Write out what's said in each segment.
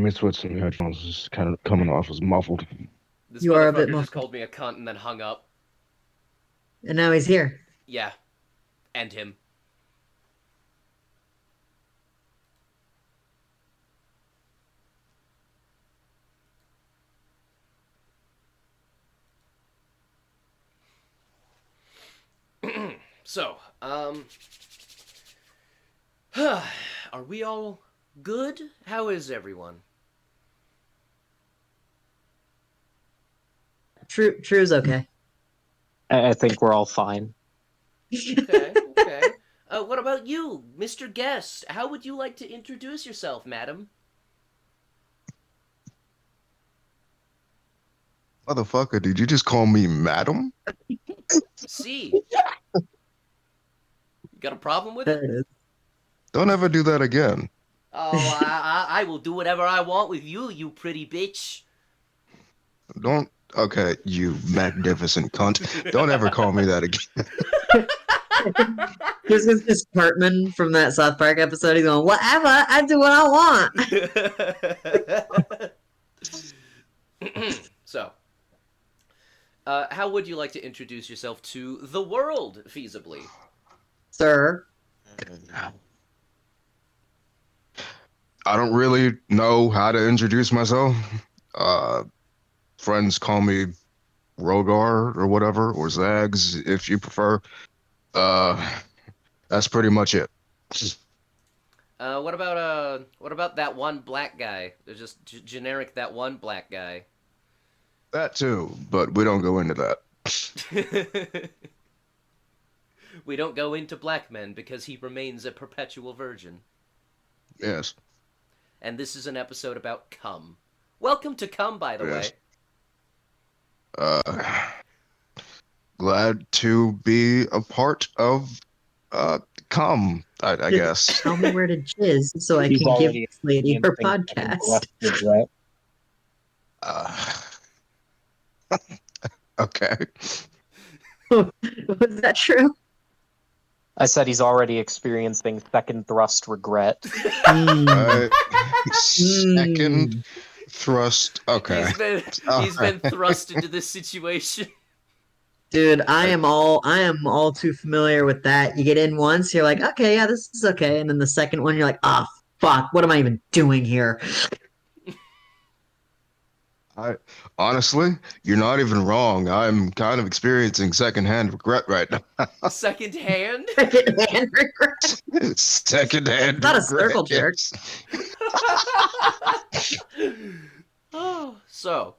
let me switch some headphones. It's just kind of coming off as muffled. This You are a bit motherfucker just muffled. called me a cunt and then hung up. And now he's here. Yeah, and him. So, are we all good? How is everyone? True's okay. I think we're all fine. Okay, okay. What about you, Mr. Guest? How would you like to introduce yourself, madam? Motherfucker, did you just call me madam? See, you got a problem with There it? it is. Don't ever do that again. Oh, I will do whatever I want with you, you pretty bitch. Don't. Okay, you magnificent cunt. Don't ever call me that again. This is just Cartman from that South Park episode. He's going, whatever, I do what I want. So, how would you like to introduce yourself to the world, feasibly? Sir. I don't really know how to introduce myself. Uh, Friends call me Rogar or whatever, or Zags if you prefer. Uh, that's pretty much it. What about that one black guy? They're just generic that one black guy. That too, but we don't go into that. We don't go into black men because he remains a perpetual virgin. Yes. And this is an episode about cum. Welcome to cum, by the way. Yes. Glad to be a part of come, I guess. Tell me where to jizz so I He's can give already this lady her experiencing podcast. regret. Uh, okay. Was that true? I said he's already experiencing second thrust regret. Mm. Second thrust. Okay. He's been thrust into this situation. Dude, I am all too familiar with that. You get in once, you're like, okay, yeah, this is okay, and then the second one, you're like, ah, oh, fuck, what am I even doing here? I honestly, you're not even wrong. I'm kind of experiencing secondhand regret right now. Second hand? Secondhand regret. Secondhand Not a regret. circle jerk. Yes. Oh, so,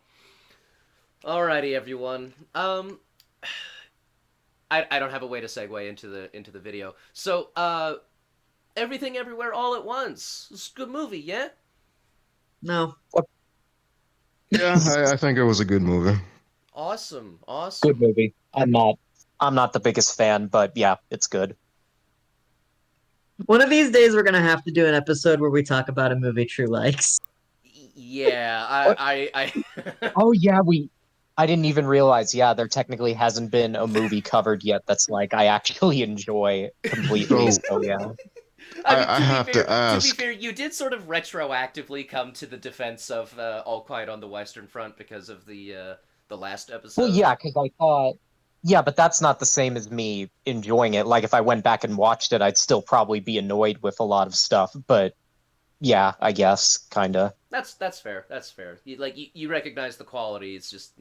alrighty, everyone. I don't have a way to segue into the video. So, Everything Everywhere All at Once. It's a good movie, yeah? No. Yeah, I think it was a good movie. Awesome. Good movie. I'm not the biggest fan, but yeah, it's good. One of these days, we're gonna have to do an episode where we talk about a movie True likes. Yeah, Oh yeah, I didn't even realize, yeah, there technically hasn't been a movie covered yet that's like I actually enjoy completely. So yeah. I have to To ask. be fair, you did sort of retroactively come to the defense of All Quiet on the Western Front because of the last episode. Well, yeah, because I thought, yeah, but that's not the same as me enjoying it. Like, if I went back and watched it, I'd still probably be annoyed with a lot of stuff. But yeah, I guess, kind of. That's fair. That's fair. You recognize the quality. It's just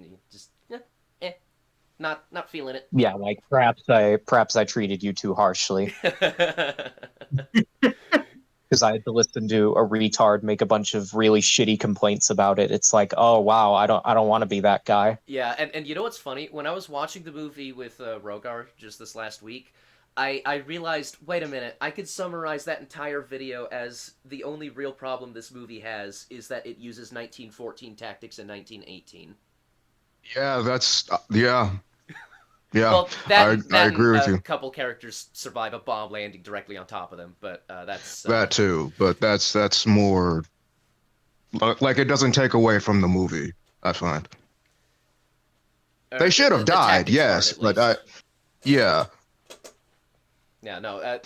not feeling it. Yeah, like perhaps I treated you too harshly because I had to listen to a retard make a bunch of really shitty complaints about it. It's like, oh wow, I don't want to be that guy. Yeah, and you know what's funny? When I was watching the movie with Rogar just this last week, I realized, wait a minute, I could summarize that entire video as the only real problem this movie has is that it uses 1914 tactics in 1918. Yeah, that's yeah. Yeah, Well, I agree with a you. couple characters survive a bomb landing directly on top of them, but that's That too, but that's more like it doesn't take away from the movie. I find they should have the died, tactics part, yes, at but least. yeah, Yeah, no,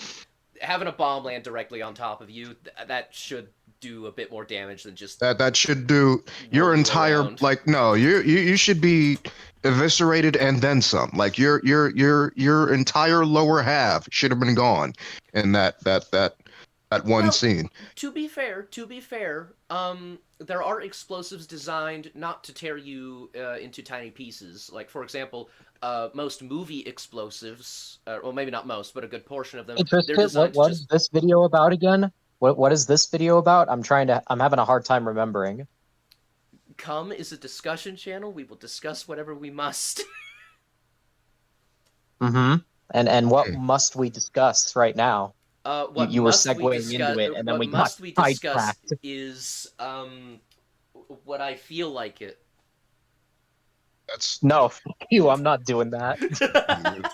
having a bomb land directly on top of you, that should do a bit more damage than just That should do roll your you entire around. like no, you should be eviscerated and then some. Like your entire lower half should have been gone in that one Well, scene. to be fair, there are explosives designed not to tear you into tiny pieces. Like, for example, most movie explosives, well, maybe not most, but a good portion of them, Hey they're Tristan, designed to what is just this video about again? What is this video about? I'm having a hard time remembering. come is a discussion channel. We will discuss whatever we must. Mm-hmm. And what must we discuss right now? What You were must we segueing discuss? into it, and then What we got must we discuss sidetracked. is what I feel like it. That's No, fuck you, I'm not doing that. yeah, This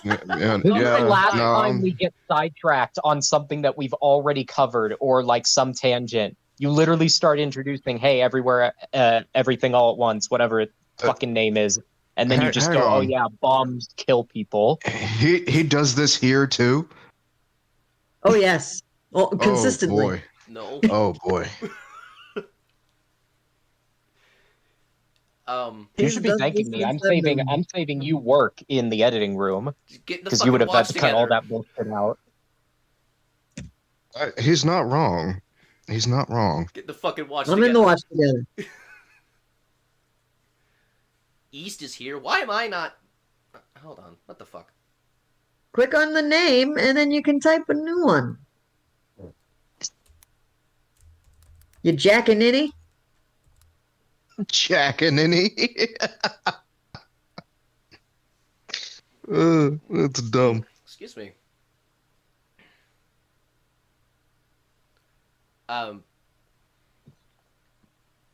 is the Alright, yeah, last fine. no, time we get sidetracked on something that we've already covered or like some tangent. You literally start introducing, hey, everywhere, everything all at once, whatever its uh, fucking name is, and then you just hang go, oh on. yeah, bombs kill people. He does this here too. Oh yes. Well, Oh consistently. boy. No. Oh boy. You He's should be done thanking this me. since I've known. I'm saving you work in the editing room Get the because you would fucking have had watch to cut all together. that bullshit out. He's not wrong. He's not wrong. Get the fucking watch I'm in the together. watch together. East is here. Why am I not? Hold on. What the fuck? Click on the name, and then you can type a new one. You jackaninny? Jack and any. That's dumb. Excuse me. Um.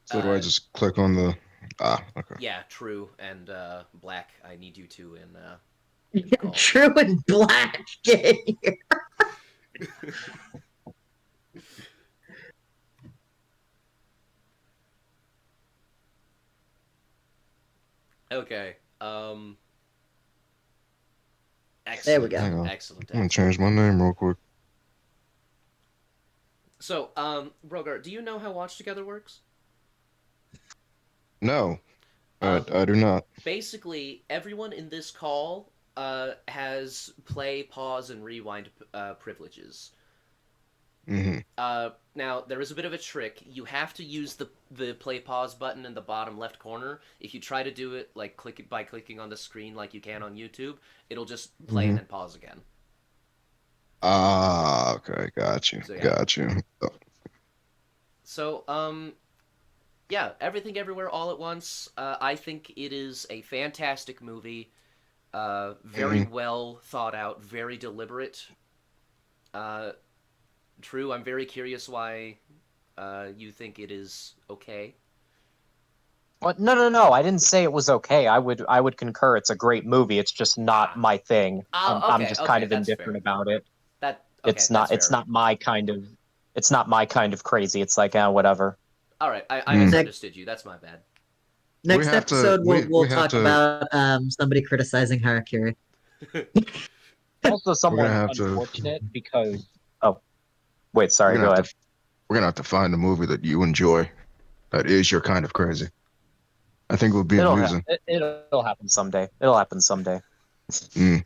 So do I just click on the okay. Yeah. True. And Black. I need you to in. Call. True and black. Okay. There we Excellent. go. Hang on. Excellent. I'm gonna Excellent. change my name real quick. So, Rogar, do you know how Watch Together works? No, Uh, I do not. Basically, everyone in this call has play, pause, and rewind privileges. Hmm. Now there is a bit of a trick. You have to use the play pause button in the bottom left corner. If you try to do it like click it by clicking on the screen like you can on YouTube, it'll just play Hmm. and then pause again. Ah, okay, got you, So yeah. got you. Oh, So yeah, Everything Everywhere All at Once. I think it is a fantastic movie. Very mhm. well thought out, very deliberate. Uh, True, I'm very curious why you think it is okay. What? No, no, no. I didn't say it was okay. I would concur. It's a great movie. It's just not Ah, my thing. I'm okay, just kind okay, of that's indifferent fair. about it. Okay, that's It's fair. not my kind of it's not my kind of crazy. It's like, whatever. All right, I Mm. misunderstood you. That's my bad. We Next have to. episode, we'll We have talk to. about somebody criticizing Harakiri. Also We're gonna somewhat have to. unfortunate because oh, wait, We're sorry, gonna go have ahead. to. We're gonna have to find a movie that you enjoy. That is your kind of crazy. I think it would be amusing. It'll happen someday. It'll happen someday. Mm.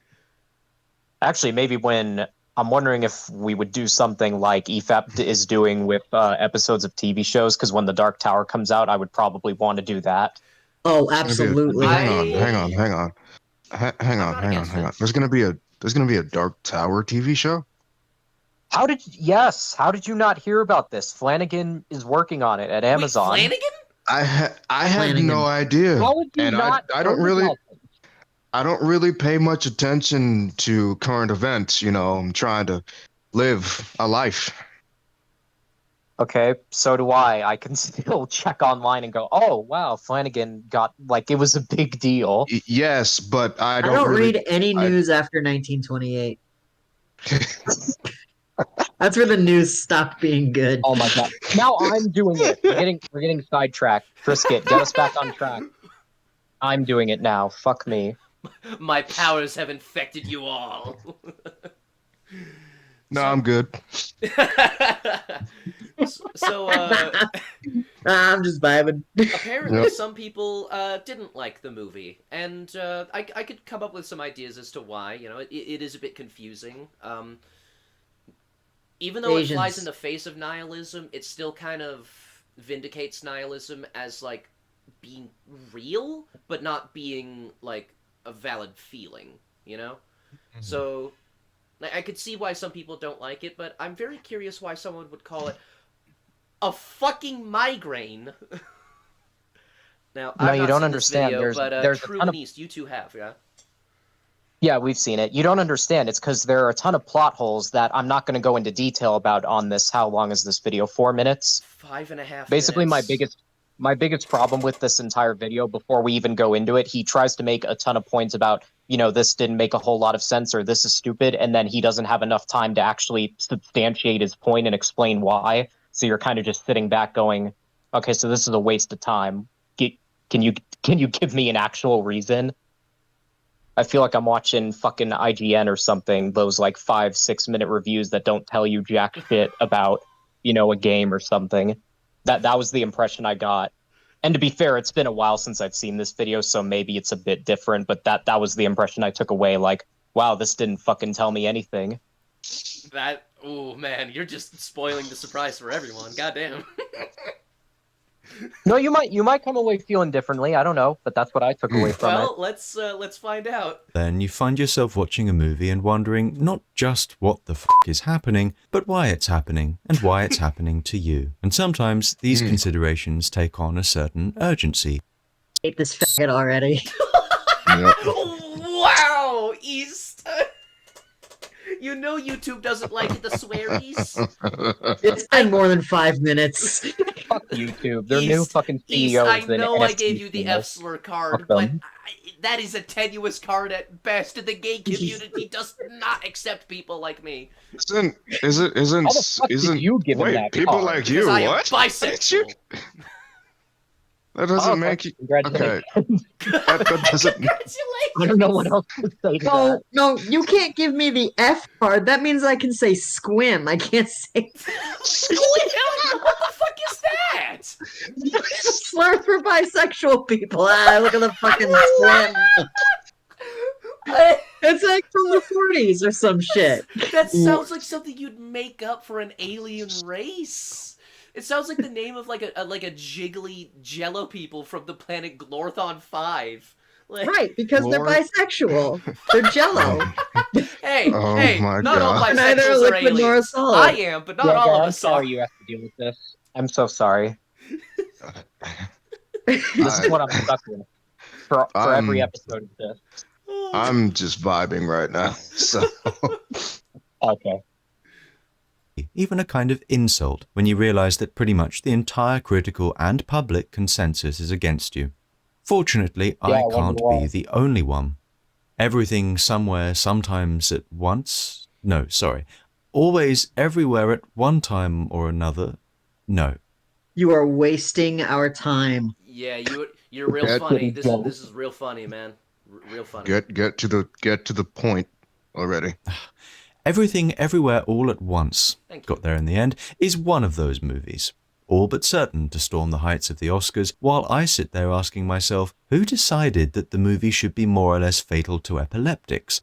Actually, maybe when I'm wondering if we would do something like EFAP is doing with episodes of TV shows, because when The Dark Tower comes out, I would probably want to do that. Oh, It's gonna be a. absolutely. Hang on. Hang on. I Hang on. Hang I'm on. not Hang on. against Hang it. on. There's gonna be a. There's gonna be a Dark Tower TV show. How did you not hear about this? Flanagan is working on it at Wait, Amazon. Flanagan? I had no Flanagan. idea, How would you and not I don't heard really about this? I don't really pay much attention to current events. You know, I'm trying to live a life. Okay, so do I. I can still check online and go, oh wow, Flanagan got like it was a big deal. Yes, but I I don't don't really. read any I news after 1928. That's where the news stopped being good. Oh my god. Now I'm doing it. We're getting sidetracked. Trisket, get us back on track. I'm doing it now. Fuck me. My powers have infected you all. No, I'm good. so I'm just vibing. apparently Yep. some people didn't like the movie, and I could come up with some ideas as to why. You know, it is a bit confusing. Even though it flies in Asians. the face of nihilism, it still kind of vindicates nihilism as like being real, but not being like a valid feeling. You know, so I could see why some people don't like it, but I'm very curious why someone would call it a fucking migraine. Now, No, I've you not don't seen this understand. video, There's but there's a True ton and of East, you two have, yeah? Yeah, we've seen it. You don't understand. It's because there are a ton of plot holes that I'm not going to go into detail about on this. How long is this video? 4 minutes? 5.5 Basically, my minutes. biggest problem with this entire video, before we even go into it, he tries to make a ton of points about, this didn't make a whole lot of sense or this is stupid, and then he doesn't have enough time to actually substantiate his point and explain why. So you're kind of just sitting back going, okay, so this is a waste of time. Can you can you give me an actual reason? I feel like I'm watching fucking IGN or something, those like 5, 6 minute reviews that don't tell you jack shit about, a game or something. That was the impression I got. And to be fair, it's been a while since I've seen this video, so maybe it's a bit different, but that was the impression I took away, like, wow, this didn't fucking tell me anything. Oh man, you're just spoiling the surprise for everyone. Goddamn. No, you might come away feeling differently. I don't know, but that's what I took away from it. Well, let's find out. Then you find yourself watching a movie and wondering not just what the f is happening, but why it's happening and why it's happening to you. And sometimes these considerations take on a certain urgency. Hate this faggot already. Yep. Wow, East. You know YouTube doesn't like the swearies. It's been more than 5 minutes. Fuck YouTube. Their new East, fucking East, CEOs I and know I NFT gave you the F channels. slur card, Fuck but them. that is a tenuous card at best. The gay community does not accept people like me. Isn't isn't How the fuck did isn't you give him wait, that people card? like Because you, I am what? bisexual. That doesn't Okay, make you congratulations. okay. That doesn't Congratulations. I don't know what else to say to No, that. no, you can't give me the F card. That means I can say squim. I can't say What the fuck is that? slur for bisexual people. Ah, look at the fucking squim. It's like from the 40s or some shit. That sounds like something you'd make up for an alien race. It sounds like the name of like a jiggly Jello people from the planet Glorthon 5. Like, Right, because they're Lord. bisexual. They're jello. hey, Oh hey, my not all God. Neither bisexuals are liquid nor a aliens. solid. I am, but not Yeah, all Gar, of I'm us sorry are. you have to deal with this. I'm so sorry. This is what I'm stuck with for every I'm episode of this. I'm just vibing right now. So Okay. Even a kind of insult when you realize that pretty much the entire critical and public consensus is against you. Fortunately, Yeah, I I wonder can't why. be the only one. Everything somewhere, sometimes at once. No, sorry. Always everywhere at one time or another. No. You are wasting our time. Yeah, you're real Get- funny. This is real funny, man. Real funny. get to the point already. Everything Everywhere All at Once, Thank you. got there in the end, is one of those movies. All but certain to storm the heights of the Oscars, while I sit there asking myself, who decided that the movie should be more or less fatal to epileptics?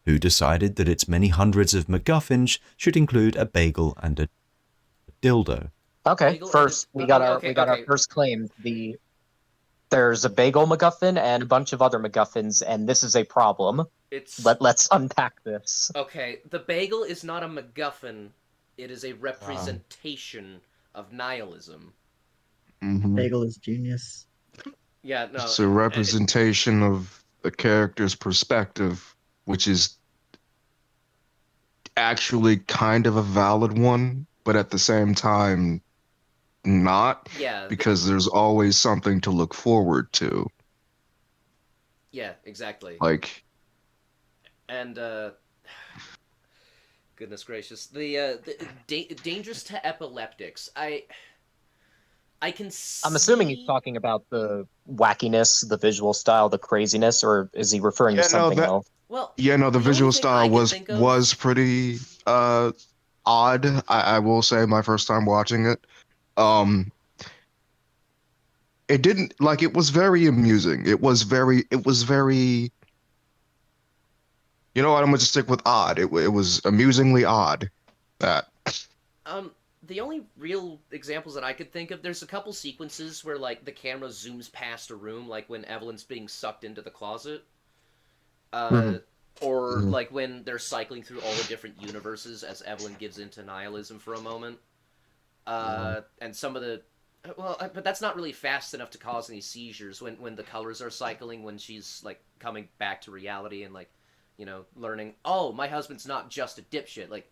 Who decided that its many hundreds of MacGuffins should include a bagel and a dildo? Okay. Bagel First, and- we got okay, our okay. first claim. There's a bagel MacGuffin and a bunch of other MacGuffins, and this is a problem. It's Let's unpack this. okay. The bagel is not a MacGuffin. It is a representation of nihilism. Mhm. Bagel is genius. Yeah, no. It's a representation of a character's perspective, which is actually kind of a valid one, but at the same time not, Yeah, because there's always something to look forward to. yeah, exactly. Like, And goodness gracious, the dangerous to epileptics. I can see... I'm assuming he's talking about the wackiness, the visual style, the craziness, or is he referring Yeah, to no, something that- else? Well, yeah, no, the only visual thing I style can think of- was pretty odd. I will say my first time watching it. Um, it didn't like it was very amusing. It was very. You know what? I'm gonna just stick with odd. It was amusingly odd. That. Um, the only real examples that I could think of, there's a couple sequences where like the camera zooms past a room, like when Evelyn's being sucked into the closet, uh, Mhm. or Mhm. like when they're cycling through all the different universes as Evelyn gives into nihilism for a moment. And some of the but that's not really fast enough to cause any seizures when the colors are cycling when she's like coming back to reality and like learning, oh, my husband's not just a dipshit, like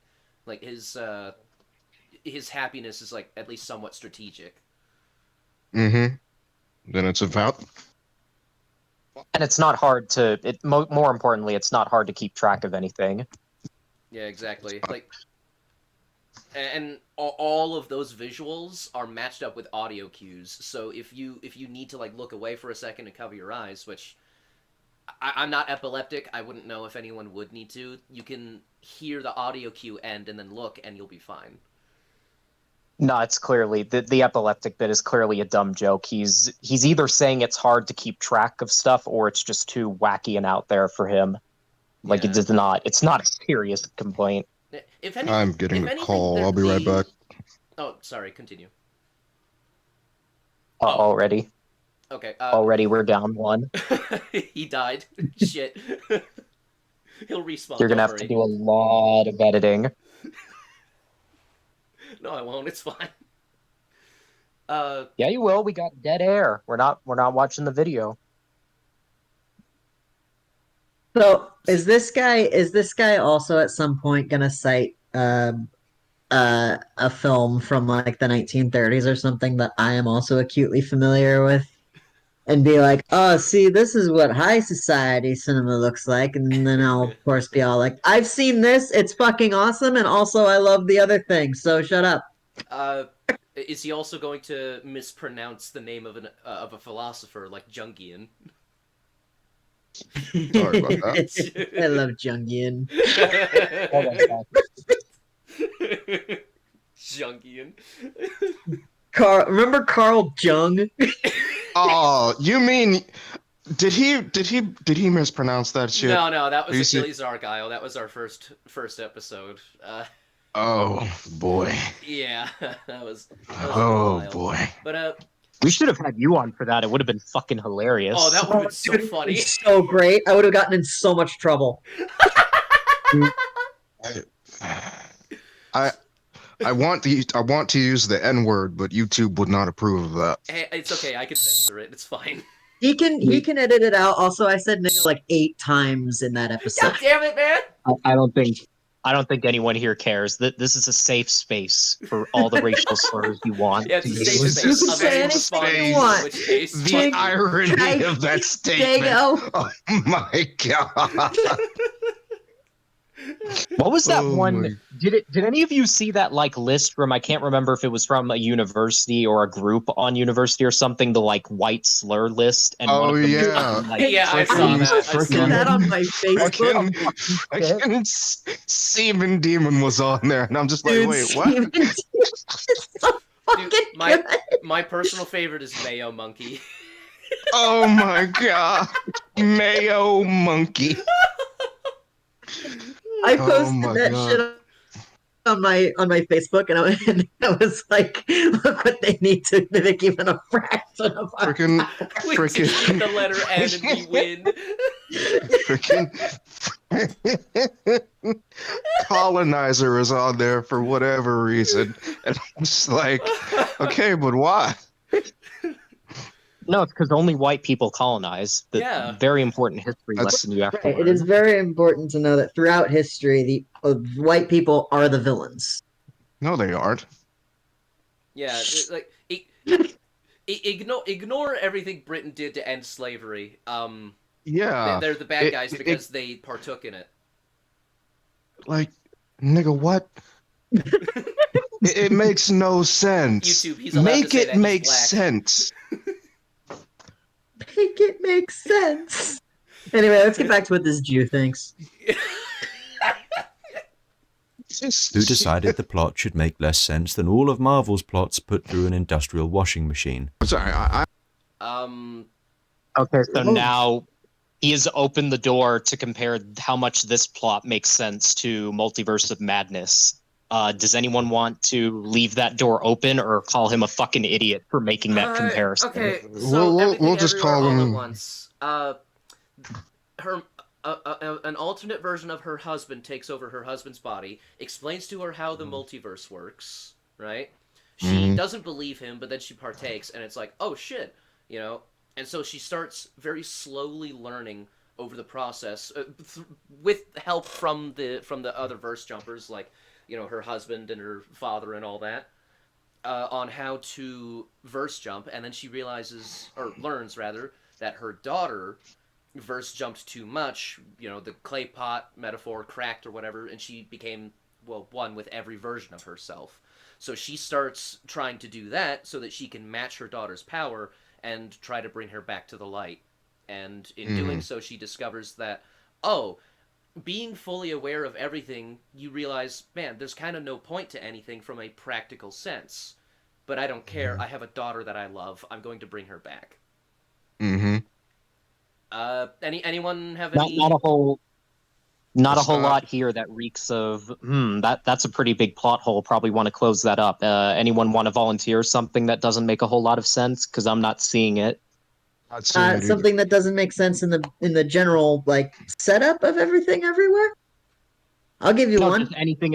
his happiness is like at least somewhat strategic. Mhm. Then it's about. And it's not hard to more importantly, it's not hard to keep track of anything. Yeah, exactly. Like, and all of those visuals are matched up with audio cues. So if you need to like look away for a second and cover your eyes, which I'm not epileptic, I wouldn't know if anyone would need to. You can hear the audio cue end and then look, and you'll be fine. No, it's clearly the epileptic bit is clearly a dumb joke. He's either saying it's hard to keep track of stuff or it's just too wacky and out there for him. Like Yeah. it's not a serious complaint. If anything, I'm getting if a anything, call. I'll be right the back. oh, sorry, continue. Uh, Oh, already. okay. Already we're down one. He died. Shit. He'll respawn. You're gonna Don't have to worry. do a lot of editing. No, I won't. It's fine. Yeah, you will. We got dead air. We're not watching the video. So See, is this guy also at some point gonna cite a film from like the 1930s or something that I am also acutely familiar with and be like, "Oh, see, this is what high society cinema looks like." And then I'll of course be all like, "I've seen this. It's fucking awesome and also I love the other thing. So shut up." uh, is he also going to mispronounce the name of a philosopher like Jungian? Sorry about that. I love Jungian. Hold on, stop. Jungian. Remember Carl Jung? Oh, you mean did he mispronounce that shit? No, no, that Are was you see? Achilles Argyle. That was our first episode. Oh boy. Yeah, that was a little Oh wild. boy. But We should have had you on for that. It would have been fucking oh, hilarious. that would have Oh, been so dude, it funny. was so great. I would have gotten in so much trouble. I I I want to use the N word, but YouTube would not approve of that. Hey, it's okay. I can censor it. It's fine. He can edit it out. Also, I said nigga like 8 times in that God episode. damn it, man! I don't think anyone here cares. That this is a safe space for all the racial slurs you want Yeah, to it's a safe use. You space can unless say you anything respond you to, in want. which case, The Jig, irony Jig, of that statement. Dago. Oh my god. What was that Oh one? my. Did any of you see that like list from, I can't remember if it was from a university or a group on university or something, the like white slur list, and one Oh of them was Dude, yeah. something like yeah, I saw Frickin' that. I posted saw that that. on my Facebook. frickin' shit. frickin' Semen Demon was on there, and I'm just like, Dude, wait, what? Steven, it's so Dude, fucking my good. my personal favorite is Mayo Monkey. Oh my god. Mayo monkey. I Oh posted my that god. shit on my Facebook, and I was like, "Look what they need to make even a fraction of our Frickin' power." We just need frickin' the letter N and we win. frickin' colonizer is on there for whatever reason. And I'm just like, okay, but why? No, it's because only white people colonize. The Yeah. very important history That's lesson you have to Right. It is learn. very important to know that throughout history, the white people are the villains. no, they aren't. Yeah, ignore everything Britain did to end slavery. Yeah. They're the bad It, guys it because they partook in it. like, nigga, what? It makes no sense. YouTube, he's allowed to Make say it that he's make black. sense. Make it make sense. Anyway, let's get back to what this Jew thinks. Who decided the plot should make less sense than all of Marvel's plots put through an industrial washing machine? I'm sorry. Um, Okay, so Oh, now he has opened the door to compare how much this plot makes sense to Multiverse of Madness. Does anyone want to leave that door open or call him a fucking idiot for making that comparison? okay, so We'll everything just everywhere call all at him. once. Her an alternate version of her husband takes over her husband's body, explains to her how the multiverse works, right? She Mhm. doesn't believe him, but then she partakes, and it's like, oh shit, you know? And so she starts very slowly learning over the process, with help from the other verse jumpers, like, you know, her husband and her father and all that, on how to verse jump, and then she realizes, or learns rather, that her daughter verse jumped too much, you know, the clay pot metaphor cracked or whatever, and she became, well, one with every version of herself. So she starts trying to do that so that she can match her daughter's power and try to bring her back to the light. And in doing Mhm. so, she discovers that, oh, being fully aware of everything, you realize, man, there's kind of no point to anything from a practical sense. But I don't care. I have a daughter that I love. I'm going to bring her back. Mhm. Anyone have Not any? a whole not a That's whole not. lot here that reeks of that's a pretty big plot hole. Probably want to close that up. Anyone want to volunteer something that doesn't make a whole lot of sense? Because I'm not seeing it. Not seeing it either. something that doesn't make sense in the general like setup of everything everywhere. I'll give you No, one. just anything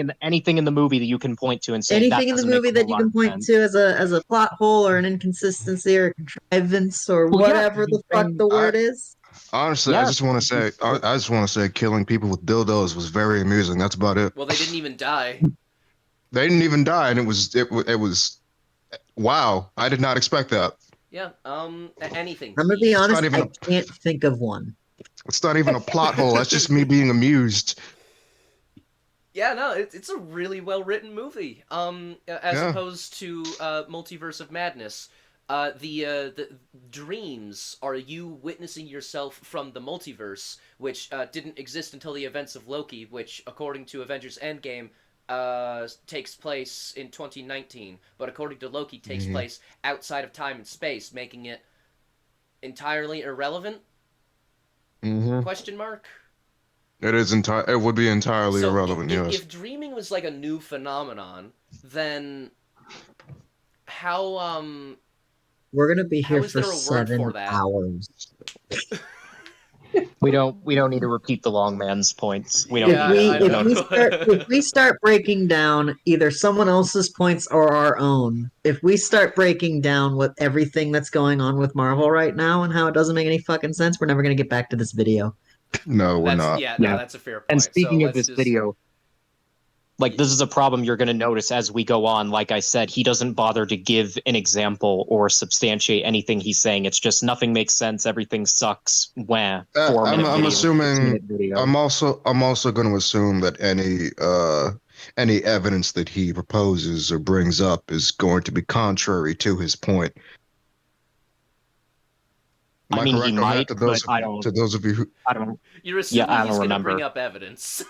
in the movie that you can point to and say that Anything in the doesn't make movie a whole that you lot of can point sense. to as a plot hole or an inconsistency or a contrivance or Well, yeah, whatever he's the fuck saying the I word is. honestly, I yeah. just want to say, I just want to say, killing people with dildos was very amusing. That's about it. Well, they didn't even die. They didn't even die, and it was wow. I did not expect that. Yeah. Anything. I'm gonna be It's not honest, even I a. can't think of one. It's not even a plot hole. That's just me being amused. Yeah, no, it's a really well written movie. As Yeah. opposed to Multiverse of Madness, the dreams are you witnessing yourself from the multiverse, which didn't exist until the events of Loki, which, according to Avengers Endgame, takes place in 2019, but according to Loki, takes Hmm. place outside of time and space, making it entirely irrelevant? Hmm. Question mark. It is entire. It would be entirely So irrelevant. Yes. if dreaming was like a new phenomenon, then how We're gonna be how here is for there a word for that? 7 hours. We don't need to repeat the long man's points. We don't If need Yeah, it. we We don't if know. we start if we start breaking down either someone else's points or our own, if we start breaking down what everything that's going on with Marvel right now and how it doesn't make any fucking sense, we're never gonna get back to this video. No, we're That's not. yeah, no, Yeah. that's a fair And point. So speaking of let's this just video, like this is a problem you're going to notice as we go on. Like I said, he doesn't bother to give an example or substantiate anything he's saying. It's just nothing makes sense. Everything sucks. Wah. 4 minute I'm video, six assuming. minute video. I'm also going to assume that any evidence that he proposes or brings up is going to be contrary to his point. Am I I mean, he correct on that? might, but To those of you who I don't, you're yeah, assuming I he's don't gonna bring remember. up evidence.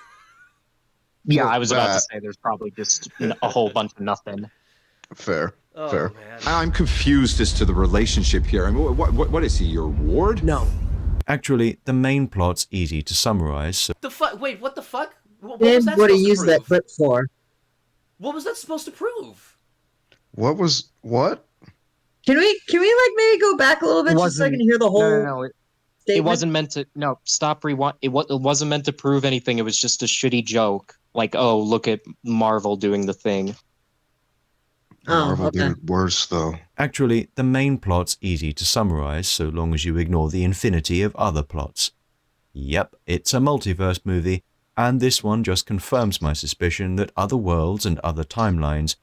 Yeah, well I was about to that say there's probably just a whole bunch of nothing. fair Oh fair. man. I'm confused as to the relationship here. I mean, what is he, your ward? No. Actually, the main plot's easy to summarize, so The fuck? Wait, what the fuck? What was And that what do supposed you to use that prove? clip for? What was that supposed to prove? What was what? Can we like maybe go back a little It bit just so I can wasn't, hear the no, no, whole no. It statement? wasn't meant to, no, stop rewind. It wasn't meant to prove anything. It was just a shitty joke. Like, oh, look at Marvel doing the thing. Oh, Marvel did okay. it worse though. actually, the main plot's easy to summarize so long as you ignore the infinity of other plots. Yep, it's a multiverse movie, and this one just confirms my suspicion that other worlds and other timelines.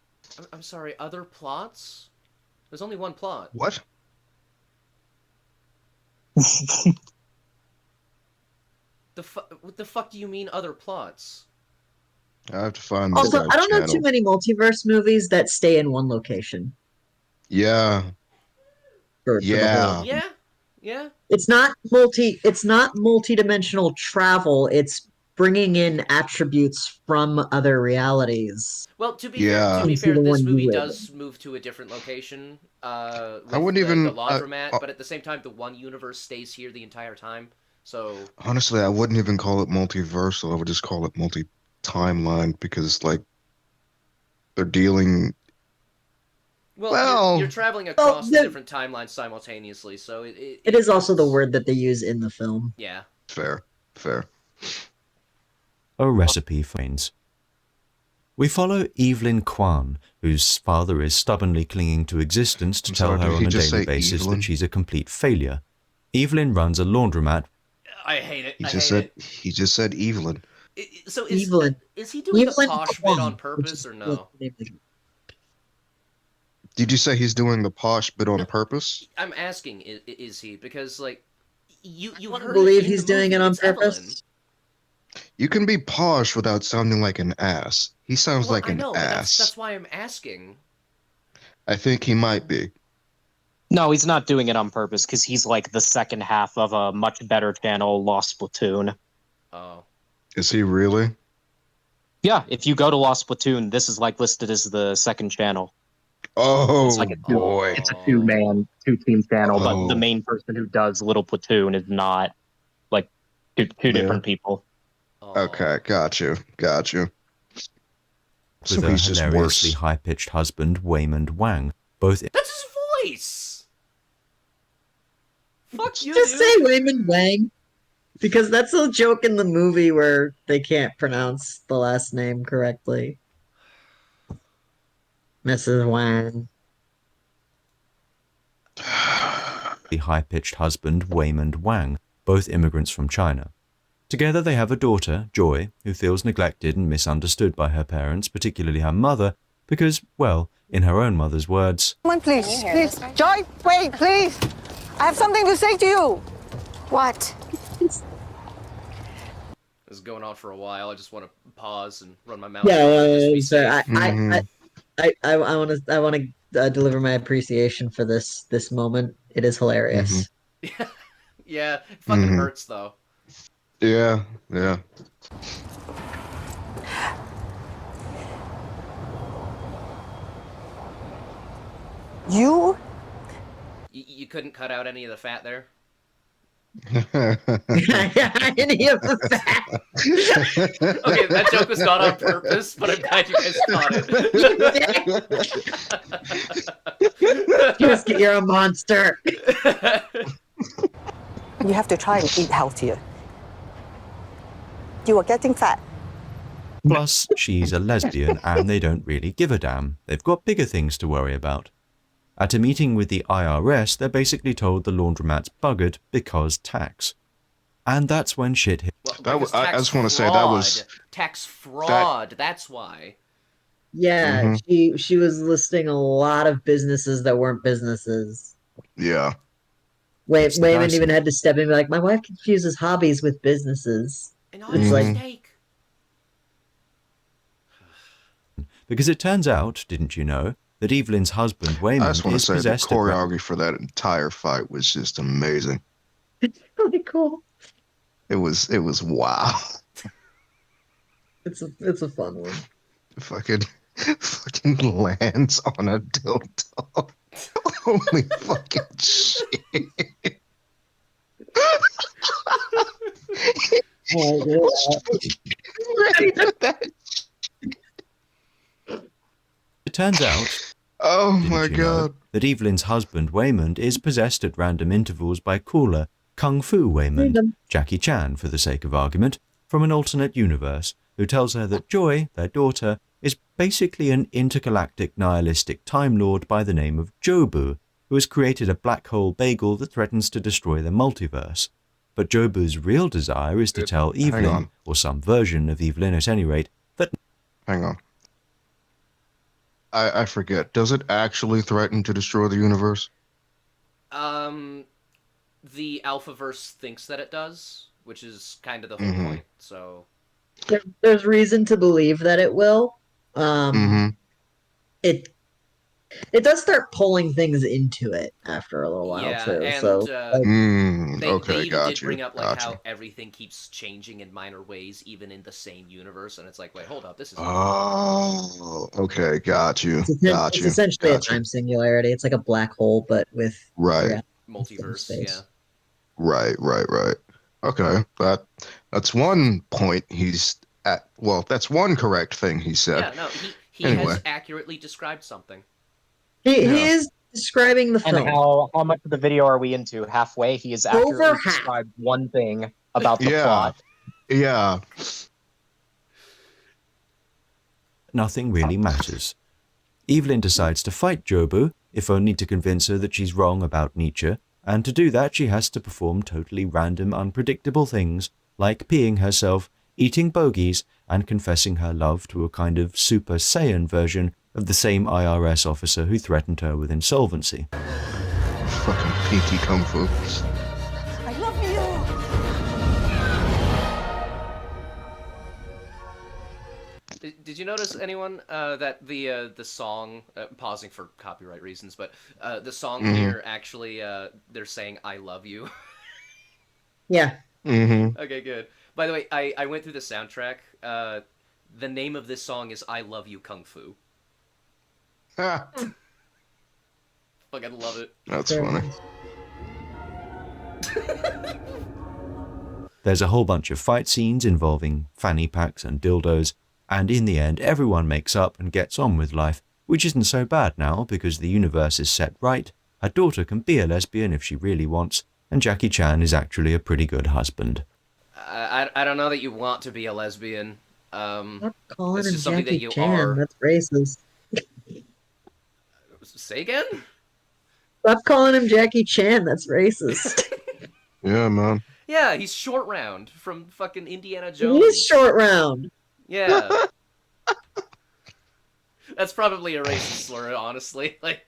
I'm sorry. Other plots? There's only one plot. What? What the fuck do you mean other plots? I have to find this Also, guy's I don't know too channel. many multiverse movies that stay in one location Yeah, for the whole yeah. Yeah, yeah. it's not multi-dimensional travel, it's bringing in attributes from other realities. Well, to be fair, Yeah, Into the this one you movie live does move to a different location, I with wouldn't the even. laundromat, but at the same time, the one universe stays here the entire time. So, Honestly, I wouldn't even call it multiversal. I would just call it multi-timeline because, like, they're dealing. well, you're Well, traveling Well, across the different timelines simultaneously, so it it is also the counts. word that they use in the film. Yeah. fair, fair. A recipe for brains. We follow Evelyn Kwan, whose father is stubbornly clinging to existence to I'm tell sorry, her did on he a just daily say basis that Evelyn? she's a complete failure. Evelyn runs a laundromat. I hate it. He I just hate said it. he just said Evelyn. So Evelyn. is he doing the Evelyn posh bit on Kwan, which purpose is or what no? the name is. Did you say he's doing the posh bit No, on purpose? I'm asking, is he? Because like, you I want to heard it believe in the he's doing it movie. on It's Evelyn. purpose. You can be posh without sounding like an ass. He sounds Well, like I an know, but ass. that's why I'm asking. I think he might be. No, he's not doing it on purpose because he's like the second half of a much better channel, Lost Platoon. Oh. Is he really? Yeah, if you go to Lost Platoon, this is like listed as the second channel. It's like Oh a boy. it's a two-man, two-team channel, but the Oh main person who does Little Platoon is not like two yeah. different people. Okay, Oh. got you. Got you. So With her he's just hilariously worse. high-pitched husband, Waymond Wang, both That's his voice! Fuck you, Just say dude! Raymond Wang, because that's a joke in the movie where they can't pronounce the last name correctly. Mrs. Wang. the high-pitched husband, Waymond Wang, both immigrants from China. Together they have a daughter, Joy, who feels neglected and misunderstood by her parents, particularly her mother, because, well, in her own mother's words, Someone, please, please. Joy, wait, please. I have something to say to you. What? This is going on for a while. I just want to pause and run my mouth Yeah, shut, just to be sorry. safe. I want to deliver my appreciation for this moment. It is hmm hilarious. Yeah, it fucking hmm hurts though. Yeah, yeah. You? You couldn't cut out any of the fat there? Any of the facts. Okay, that joke was not on purpose, but I'm glad you guys caught it. Just you're a monster. You have to try and eat healthier. You are getting fat. plus she's a lesbian and they don't really give a damn. They've got bigger things to worry about. At a meeting with the IRS, they're basically told the laundromat's buggered because tax. And that's when shit hits. Well, That because I tax just want to say that fraud. was Tax that. fraud, that's why. Yeah, hmm she was listing a lot of businesses that weren't businesses. Yeah. It's the Wayman even dicing. had to step in and be like, my wife confuses hobbies with businesses. An It's honest like, hmm mistake. Because it turns out, didn't you know, that Evelyn's husband, I just Waymond, want to is say the possessed of choreography for that entire fight was just amazing. it's really cool. It was wow. It's a fun one. Fucking fucking lands on a dildo. Holy fucking shit. It turns out, Oh my didn't you know, god. that Evelyn's husband, Waymond, is possessed at random intervals by caller Kung Fu Waymond, Freedom. Jackie Chan for the sake of argument, from an alternate universe, who tells her that Joy, their daughter, is basically an intergalactic nihilistic Time Lord by the name of Jobu, who has created a black hole bagel that threatens to destroy the multiverse. But Jobu's real desire is to tell Hang Evelyn, on. or some version of Evelyn at any rate, that Hang on. I forget. Does it actually threaten to destroy the universe? Um, the Alphaverse thinks that it does, which is kind of the whole Mm-hmm. point. So, There's reason to believe that it will. Um, Mm-hmm. it It does start pulling things into it after a little while Yeah, too. and So like, they Okay, even did got you. bring up like Got you. how everything keeps changing in minor ways, even in the same universe, and it's like, wait, hold up, this isn't normal. Oh, okay, got you. Got it's you. essentially a Got you. time singularity. It's like a black hole, but with Right. throughout Multiverse, yeah. space. Right. Okay. That's one point he's at. Well, that's one correct thing he said. Yeah, no, he Anyway, has accurately described something. He yeah. is describing the And film. how much of the video are we into? Halfway? He has Over accurately half. described one thing about the Yeah. plot. Yeah. Nothing really matters. Evelyn decides to fight Jobu, if only to convince her that she's wrong about Nietzsche, and to do that she has to perform totally random, unpredictable things, like peeing herself, eating bogies, and confessing her love to a kind of Super Saiyan version of the same IRS officer who threatened her with insolvency. Fucking pinky kung fu. I love you. Did you notice anyone that the song pausing for copyright reasons, but the song Mm-hmm. here actually they're saying "I love you." Yeah. Mm-hmm. Okay, good. By the way, I went through the soundtrack. The name of this song is "I Love You Kung Fu." Ah, Fucking love it. that's Very funny. nice. There's a whole bunch of fight scenes involving fanny packs and dildos, and in the end everyone makes up and gets on with life, which isn't so bad now because the universe is set right, her daughter can be a lesbian if she really wants, and Jackie Chan is actually a pretty good husband. I don't know that you want to be a lesbian. Stop calling It's him just something that Jackie you Chan. are. That's racist. Say again? Stop calling him Jackie Chan. That's racist. Yeah, man. Yeah, he's Short Round from fucking Indiana He's Jones. short round. Yeah. That's probably a racist slur, honestly. Like,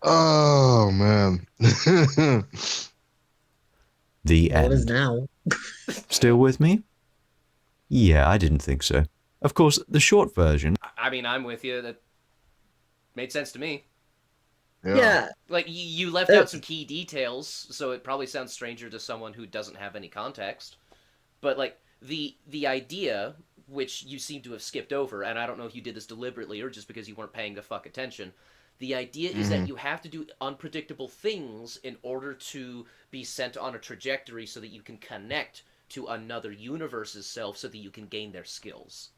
Oh man. The Well, it is end. now. Still with me? Yeah, I didn't think so. Of course, the short version, I mean, I'm with you. That made sense to me. Yeah. Like, you left out some key details, so it probably sounds stranger to someone who doesn't have any context. But like the idea, which you seem to have skipped over, and I don't know if you did this deliberately or just because you weren't paying the fuck attention. The idea is that you have to do unpredictable things in order to be sent on a trajectory so that you can connect to another universe's self so that you can gain their skills.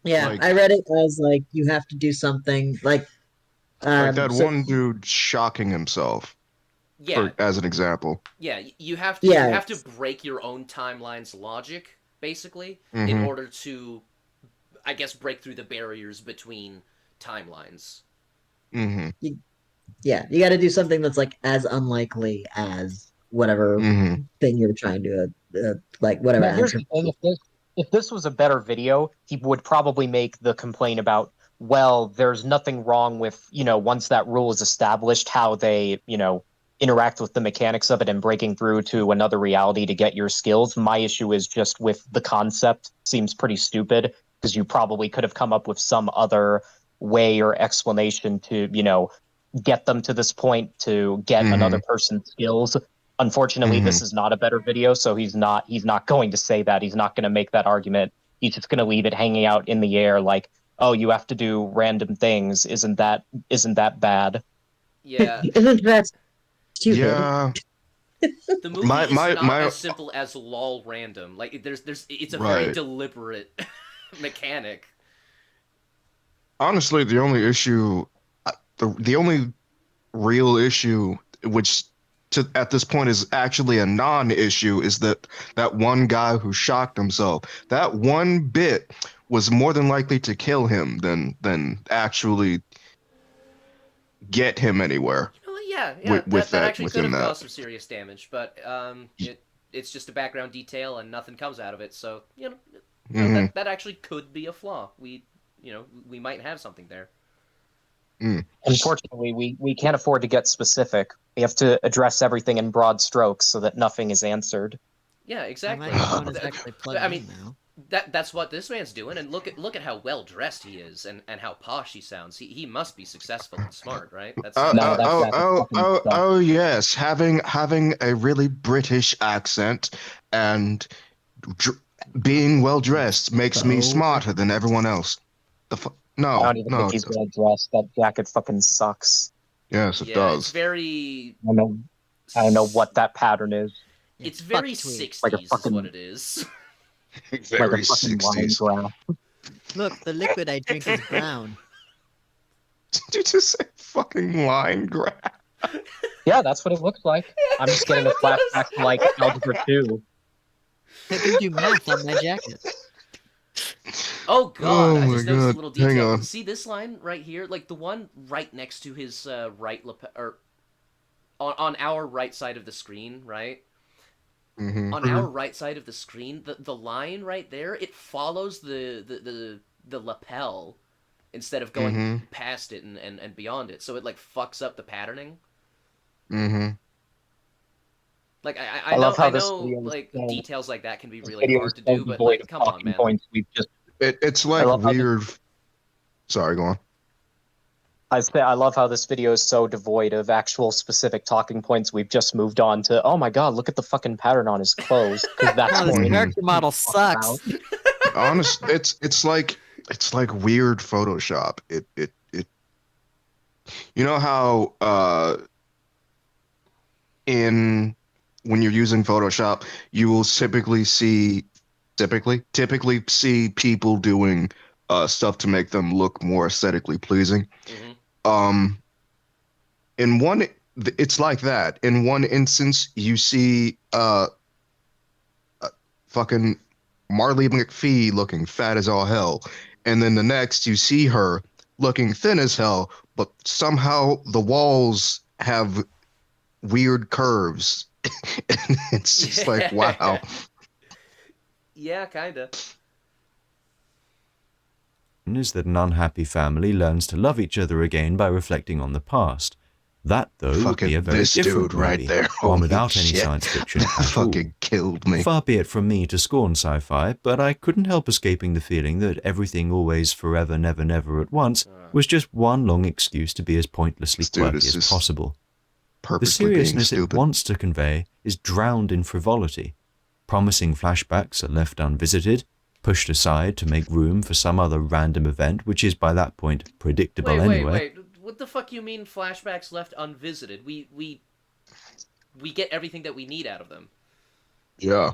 Yeah, Like I read it as like you have to do something like that so one dude shocking himself, Yeah, for as an example. yeah, you yeah, have to break your own timeline's logic basically in Mm-hmm. order to, I guess, break through the barriers between timelines. Mm-hmm. you got to do something that's like as unlikely as whatever Mm-hmm. thing you're trying to like whatever Well, here's answer. the thing: if this was a better video, he would probably make the complaint about, well, there's nothing wrong with, once that rule is established, how they, interact with the mechanics of it and breaking through to another reality to get your skills. My issue is just with the concept. Seems pretty stupid because you probably could have come up with some other way or explanation to, get them to this point to get Mm-hmm. another person's skills. Unfortunately, Mm-hmm. this is not a better video, so he's not going to say that. He's not going to make that argument. He's just going to leave it hanging out in the air like, "Oh, you have to do random things. Isn't that bad?" Yeah, Isn't that stupid? Yeah. the movie My is my not my as simple as lol random. Like there's it's a very right. deliberate mechanic. Honestly, the only issue, the only real issue, which at this point is actually a non-issue, is that one guy who shocked himself. That one bit was more than likely to kill him than actually get him anywhere You know what? Yeah, with that that actually could within have that. caused some serious damage, but it's just a background detail and nothing comes out of it. So no, Hmm. that actually could be a flaw. We might have something there. Mm. Unfortunately, we can't afford to get specific. We have to address everything in broad strokes so that nothing is answered. Yeah, My exactly. microphone is actually I plugged mean, in now. that's what this man's doing, and look at how well dressed he is, and how posh he sounds. He must be successful and smart, right? That's No, that jacket fucking sucks. yes, having a really British accent and dr being well dressed makes me So smarter than everyone else. I No, don't even no, think it he's doesn't. well dressed. That jacket fucking sucks. Yes, it yeah. It's does. very I don't know what that pattern is. yeah, it's fuck very tweet. Like a 60s is what fucking it is. like a Very fucking wine 60s. graph. Look, the liquid I drink is brown. Did you just say fucking line grab? Yeah, that's what it looks like. I'm It just getting a kinda flashback to like algebra 2. I can do math on my jacket. Oh god, Oh I my just noticed a god. little Hang detail. on. See this line right here? Like the one right next to his right lapel, or on our right side of the screen, right? Hmm. On our right side of the screen, the line right there, it follows the lapel instead of going Hmm. past it and beyond it. So it like fucks up the patterning. Hmm. Like I know love how this know video is like so details like that can be this really video is hard to so do, but devoid like of come on, talking man. points. We've just It's I like love how this weird. Sorry, go on. I love how this video is so devoid of actual specific talking points. We've just moved on to, oh my god, look at the fucking pattern on his clothes, because that's Oh, this more Mhm. character interesting model to talk sucks. about. Honest, it's like weird Photoshop. It you know how in when you're using Photoshop, you will typically see people doing stuff to make them look more aesthetically pleasing. Hmm. Um, in one, it's like that. In one instance, you see fucking Marley McPhee looking fat as all hell, and then the next you see her looking thin as hell, but somehow the walls have weird curves. And it's just like, wow. Yeah. Yeah, kinda. Is that an unhappy family learns to love each other again by reflecting on the past. That, though, would be a Fucking very this different dude right movie, there. one Holy without any shit. science fiction That at all. fucking killed me. Far be it from me to scorn sci-fi, but I couldn't help escaping the feeling that everything always forever never never at once was just one long excuse to be as pointlessly This dude quirky is as just possible. The purposely being seriousness it stupid. wants to convey is drowned in frivolity. Promising flashbacks are left unvisited, pushed aside to make room for some other random event, which is by that point predictable anyway. Wait. What the fuck you mean flashbacks left unvisited? We get everything that we need out of them. Yeah.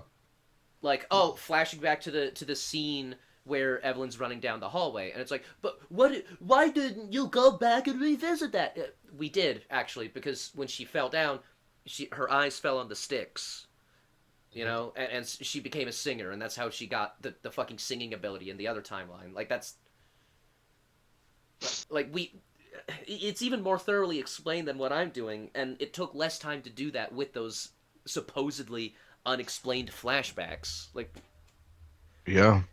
Like, oh, flashing back to the scene where Evelyn's running down the hallway, and it's like, but why didn't you go back and revisit that? We did actually, because when she fell down, her eyes fell on the sticks, you know, and she became a singer, and that's how she got the fucking singing ability in the other timeline. Like that's like it's even more thoroughly explained than what I'm doing, and it took less time to do that with those supposedly unexplained flashbacks. Like, Yeah.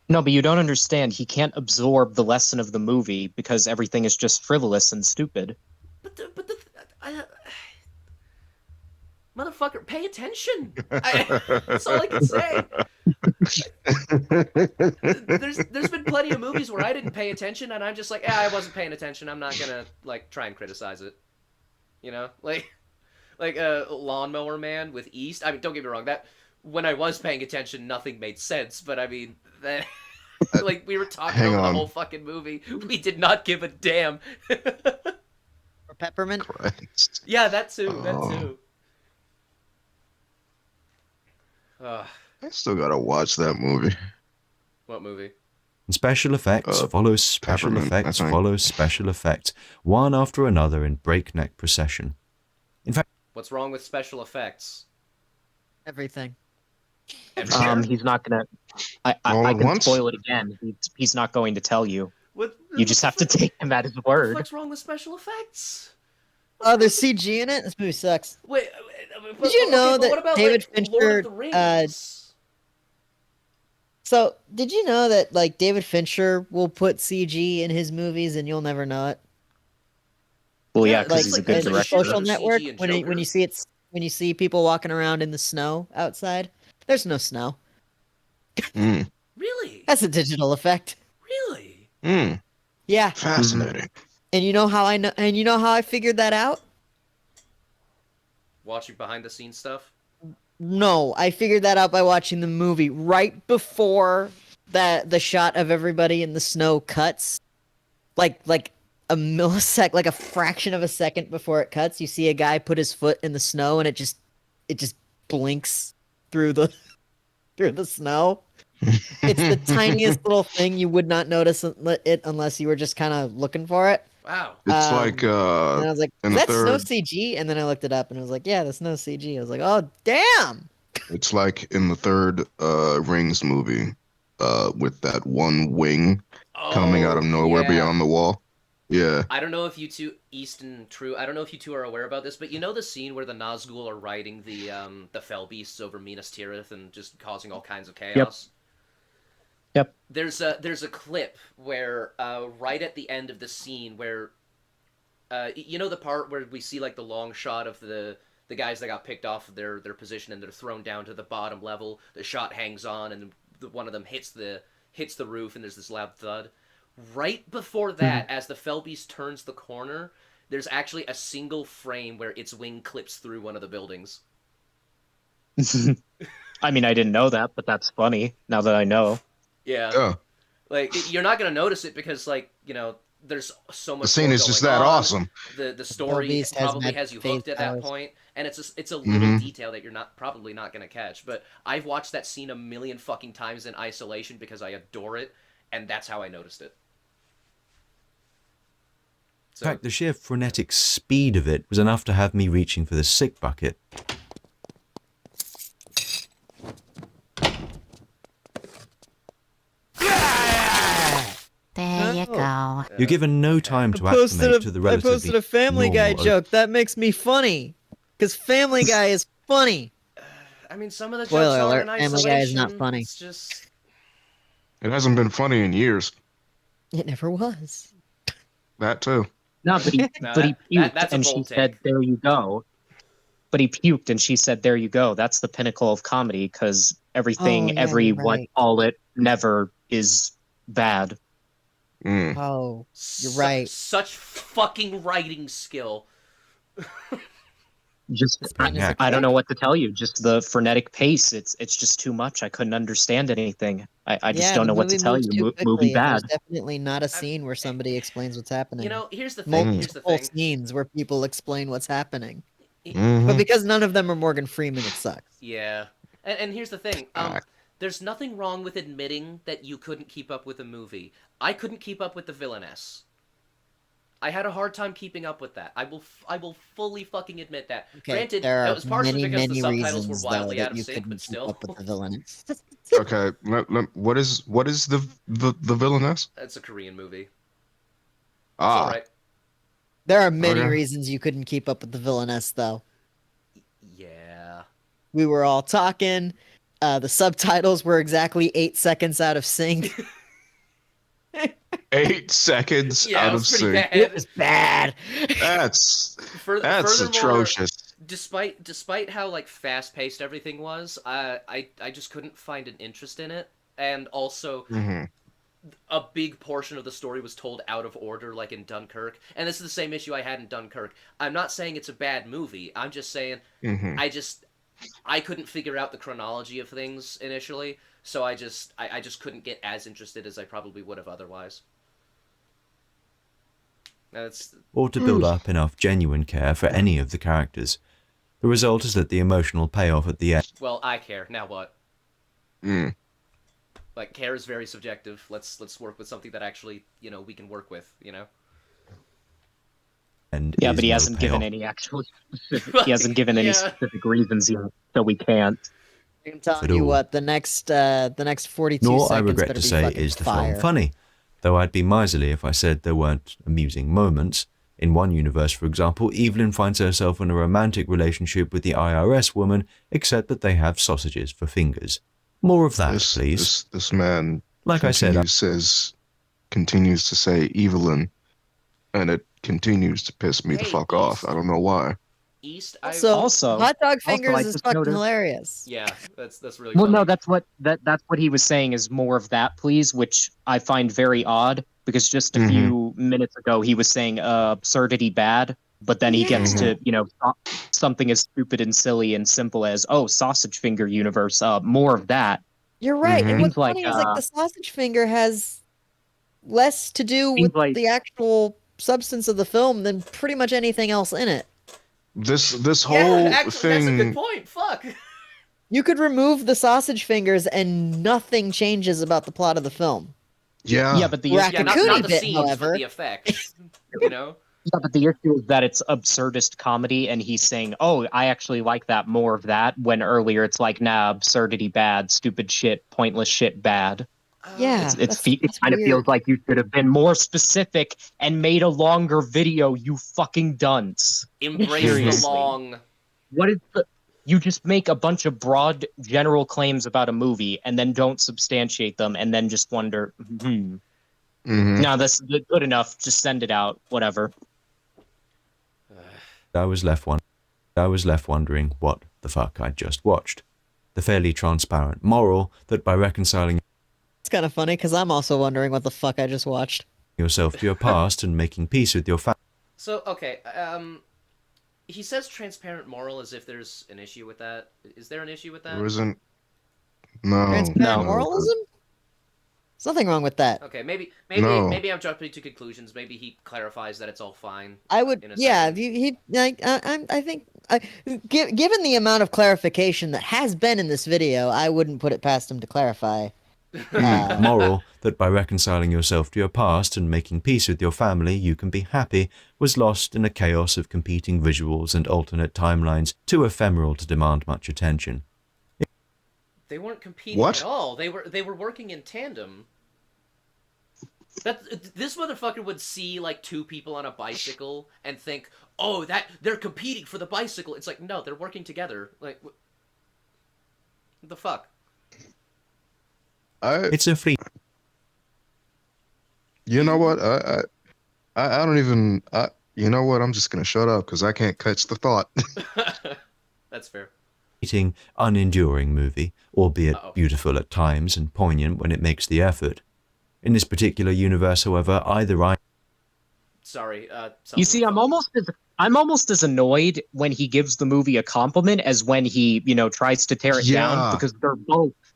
No, but you don't understand. He can't absorb the lesson of the movie because everything is just frivolous and stupid. but the motherfucker, pay attention. That's all I can say. There's been plenty of movies where I didn't pay attention, and I'm just like, I wasn't paying attention. I'm not gonna like try and criticize it. You know, like a Lawnmower Man with East. I mean, don't get me wrong. That when I was paying attention, nothing made sense. But I mean, that like we were talking Hang over the on. whole fucking movie. We did not give a damn. Or peppermint. Christ. Yeah, that too. That Oh. too. I still gotta watch that movie. What movie? And special effects follows special Peppermint, I effects think. follows special effects, one after another in breakneck procession. In fact, What's wrong with special effects? Everything. Everywhere? He's not gonna. All I at can once? spoil it again. He's not going to tell you. What? You just have to take him at his What the word. fuck's wrong with special effects? Oh, there's CG in it. This movie sucks. Wait, Did you know but that what about, David like, Lord Fincher, of the Rings? So, did you know that like David Fincher will put CG in his movies and you'll never know it? Well, Yeah, yeah, because Like he's a like, good there's in a the shitload director. Social of Network, CG in when Joker. when you see people walking around in the snow outside, there's no snow. Mm. That's a digital effect. Really? Hmm. Yeah. Fascinating. And you know how I know? And you know how I figured that out? Watching behind the scenes stuff? No, I figured that out by watching the movie right before that the shot of everybody in the snow cuts. Like a millisecond, like a fraction of a second before it cuts, you see a guy put his foot in the snow and it just blinks through the through the snow. It's the tiniest little thing, you would not notice it unless you were just kind of looking for it. Wow. It's like And then I was like, in "Is the that snow third CG?" And then I looked it up and it was like, "Yeah, the snow CG." I was like, "Oh, damn!" it's like in the third Rings movie, with that one wing coming out Oh, of nowhere yeah. beyond the wall. Yeah. I don't know if you two, East and True, I don't know if you two are aware about this, but you know the scene where the Nazgul are riding the Fell Beasts over Minas Tirith and just causing all kinds of chaos? Yep. There's a clip where right at the end of the scene where you know the part where we see like the long shot of the guys that got picked off of their position and they're thrown down to the bottom level. The shot hangs on and one of them hits the roof and there's this loud thud. Right before that, as the Felbeast turns the corner, there's actually a single frame where its wing clips through one of the buildings. I mean, I didn't know that, but that's funny now that I know. Yeah, Yeah. like you're not gonna notice it because like there's so The much scene more is just going that on. awesome. The story Beast has probably mad has you phase hooked at that powers. point, and it's a little Mhm. detail that you're probably not gonna catch. But I've watched that scene a million fucking times in isolation because I adore it, and that's how I noticed it. In fact, the sheer frenetic speed of it was enough to have me reaching for the sick bucket. There you go. You're given no time to Posted acclimate to the I relatively posted a Family Guy normal joke. That makes me funny. Because Family Guy is funny. I mean, some of the Spoiler jokes are alert, in Family isolation. Guy is not funny. It's just It hasn't been funny in years. It never was. That too. No, but he, No, but he puked, that's a and she bold said, take. "There you go." But he puked, and she said, "There you go." That's the pinnacle of comedy, because everything, Oh, yeah, every you're what, right. all it, never is bad. Mm. Oh, you're right. Such fucking writing skill. Just, This man is a I don't know critic. what to tell you. Just the frenetic pace. It's just too much. I couldn't understand anything. I just Yeah, don't the know what to movie tell moves you. too Movie quickly, and there's bad. definitely not a scene where somebody explains what's happening. Here's the thing. Mm. Here's the Multiple thing. scenes where people explain what's happening. But Hmm. because none of them are Morgan Freeman, it sucks. Yeah, and here's the thing. Ah. There's nothing wrong with admitting that you couldn't keep up with a movie. I couldn't keep up with the Villainess. I had a hard time keeping up with that. I will fully fucking admit that. Okay, Granted, there that are was partially many, because the many subtitles were reasons, though, wildly out that of you sync, couldn't but keep still, up with the villainous. Okay. What is the villainess? it's a Korean movie. It's Ah. all right. There are many Okay. reasons you couldn't keep up with the villainess, though. Yeah. We were all talking. The subtitles were exactly 8 seconds out of sync. 8 seconds Yeah, out it of was pretty sync. It bad. was bad. That's Furthermore, atrocious. despite how like fast paced everything was, I just couldn't find an interest in it, and also Hmm. a big portion of the story was told out of order, like in Dunkirk. And this is the same issue I had in Dunkirk. I'm not saying it's a bad movie. I'm just saying Hmm. I couldn't figure out the chronology of things initially, so I just couldn't get as interested as I probably would have otherwise. That's or to build up enough genuine care for any of the characters. The result is that the emotional payoff at the end well, I care. Now what? Mm. Like, care is very subjective. Let's work with something that actually we can work with. Yeah, is but he no hasn't given payoff. any actual specific, he hasn't given any Yeah. specific reasons yet, so we can't. I'm telling At you all. what, the next 42 Nor, I seconds regret better to be say, fucking is the fire. film funny, though I'd be miserly if I said there weren't amusing moments. In one universe, for example, Evelyn finds herself in a romantic relationship with the IRS woman, except that they have sausages for fingers. More of that, please. This man Like I said, continues to say Evelyn, and it continues to piss me the Hey, fuck off. East. I don't know why. East, Also, hot dog also, fingers I is just fucking noticed. hilarious. yeah, that's really Well, funny. no, that's what he was saying is more of that, please, which I find very odd because just a Mm-hmm. few minutes ago he was saying absurdity bad, but then he gets Yeah. to something as stupid and silly and simple as sausage finger universe. More of that. You're right. And Mm-hmm. what's Seems like funny is like the sausage finger has less to do with seems like the actual substance of the film than pretty much anything else in it. This Yeah, whole actually, that's a good thing, point. Fuck. You could remove the sausage fingers and nothing changes about the plot of the film. yeah, yeah, but the Yeah, issue not Ratatouille the bit, scenes, but however. the effects. You know. Yeah, but the issue is that it's absurdist comedy, and he's saying, "Oh, I actually like that more of that." When earlier it's like, "Nah, absurdity bad, stupid shit, pointless shit bad." Yeah, It that's kind of feels weird. like you should have been more specific and made a longer video. You fucking dunce. Embrace the Seriously, long. what is the? You just make a bunch of broad, general claims about a movie and then don't substantiate them, and then just wonder, mm-hmm. no, that's good enough. Just send it out. Whatever. I was left wondering what the fuck I'd just watched. The fairly transparent moral that by reconciling It's kind of funny because I'm also wondering what the fuck I just watched. yourself to your past and making peace with your family. So okay, he says transparent moral as if there's an issue with that. Is there an issue with that? There isn't. No, Transparent No. moralism? There's nothing wrong with that. Okay, maybe No. I'm jumping to conclusions. Maybe he clarifies that it's all fine. I would, in a yeah. second. I think, given the amount of clarification that has been in this video, I wouldn't put it past him to clarify. Moral that by reconciling yourself to your past and making peace with your family, you can be happy, was lost in a chaos of competing visuals and alternate timelines, too ephemeral to demand much attention. They weren't competing What? at all. They were working in tandem. This motherfucker would see like two people on a bicycle and think, "Oh, that they're competing for the bicycle." It's like, no, they're working together. Like, what the fuck? It's a free. You know what? I don't even. You know what? I'm just gonna shut up because I can't catch the thought. That's fair. Unenduring movie, albeit Uh-oh. beautiful at times and poignant when it makes the effort. In this particular universe, however, Sorry. You see, I'm almost as annoyed when he gives the movie a compliment as when he, tries to tear it down Yeah. because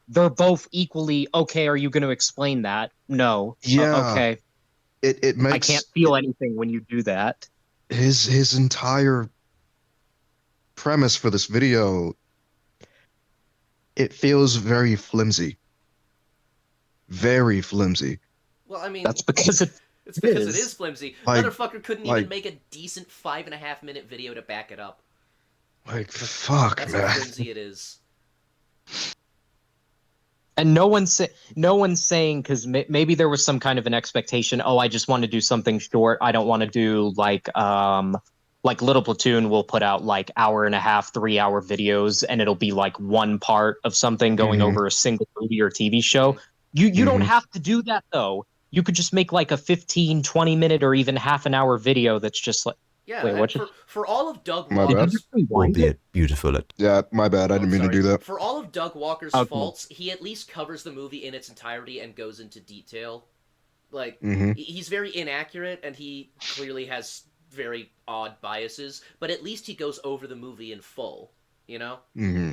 they're both equally okay. Are you going to explain that? No. Yeah. Okay. It makes I can't feel anything when you do that. his entire premise for this video. It feels very flimsy. Very flimsy. Well, I mean, That's because it's because it is flimsy. Like- Motherfucker couldn't like- even make a decent 5.5 minute video to back it up. Like fuck, That's how man. flimsy it is. And no one's saying because maybe there was some kind of an expectation. Oh, I just want to do something short. I don't want to do like Little Platoon will put out like 1.5, 3 hour videos, and it'll be like one part of something going Mhm. over a single movie or TV show. You don't have to do that though. You could just make like a 15, 20 minute or even half an hour video that's just like, Yeah, Wait, and what for all of Doug My bad. Walker's albeit beautiful at Yeah, my bad. I didn't mean to do that. For all of Doug Walker's Okay. faults, he at least covers the movie in its entirety and goes into detail. Like, Mhm. he's very inaccurate, and he clearly has very odd biases, but at least he goes over the movie in full, you know? Hmm.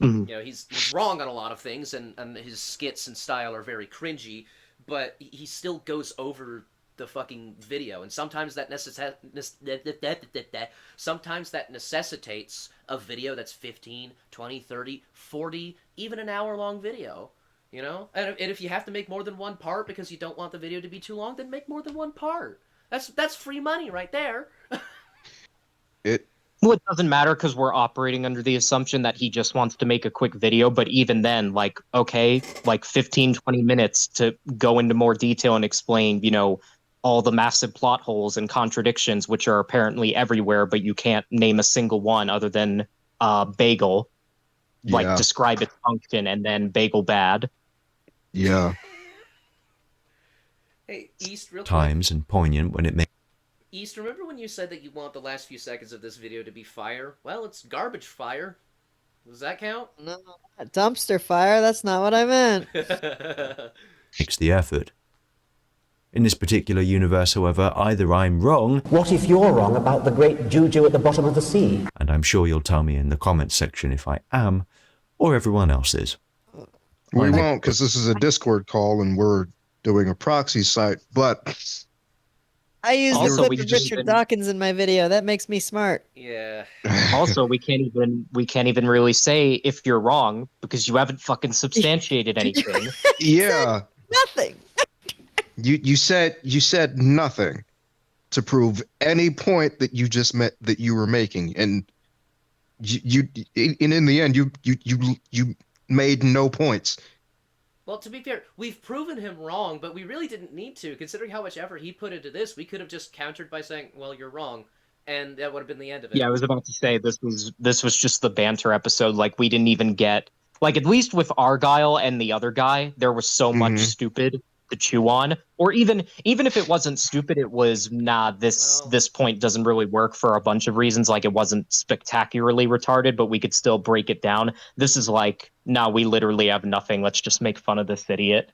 He's wrong on a lot of things, and his skits and style are very cringy, but he still goes over the fucking video, and sometimes that necessitates a video that's 15, 20, 30, 40, even an hour-long video, you know? And if you have to make more than one part because you don't want the video to be too long, then make more than one part. That's free money right there. Well, it doesn't matter because we're operating under the assumption that he just wants to make a quick video. But even then, like, okay, like 15, 20 minutes to go into more detail and explain, all the massive plot holes and contradictions, which are apparently everywhere, but you can't name a single one other than bagel. Like, Yeah. describe its function and then bagel bad. Yeah. Hey, East, real quick. times and poignant when it makes East, remember when you said that you want the last few seconds of this video to be fire? Well, it's garbage fire. Does that count? No, dumpster fire. That's not what I meant. Makes the effort. In this particular universe, however, either I'm wrong, What if you're wrong about the great juju at the bottom of the sea? and I'm sure you'll tell me in the comments section if I am, or everyone else is. We won't, because this is a Discord call and we're doing a proxy site. But I used Also, the we clip of just Richard been- Dawkins in my video. That makes me smart. Yeah. Also, we can't even really say if you're wrong because you haven't fucking substantiated anything. yeah, Nothing. you said nothing to prove any point that you just met that you were making, and you in the end you made no points. Well, to be fair, we've proven him wrong, but we really didn't need to. Considering how much effort he put into this, we could have just countered by saying, well, you're wrong. And that would have been the end of it. Yeah, I was about to say this was just the banter episode. Like we didn't even get like at least with Argyle and the other guy, there was so much Mhm. stupid to chew on. Or even if it wasn't stupid, it was this point doesn't really work for a bunch of reasons. Like it wasn't spectacularly retarded, but we could still break it down. This is like, nah, we literally have nothing. Let's just make fun of this idiot.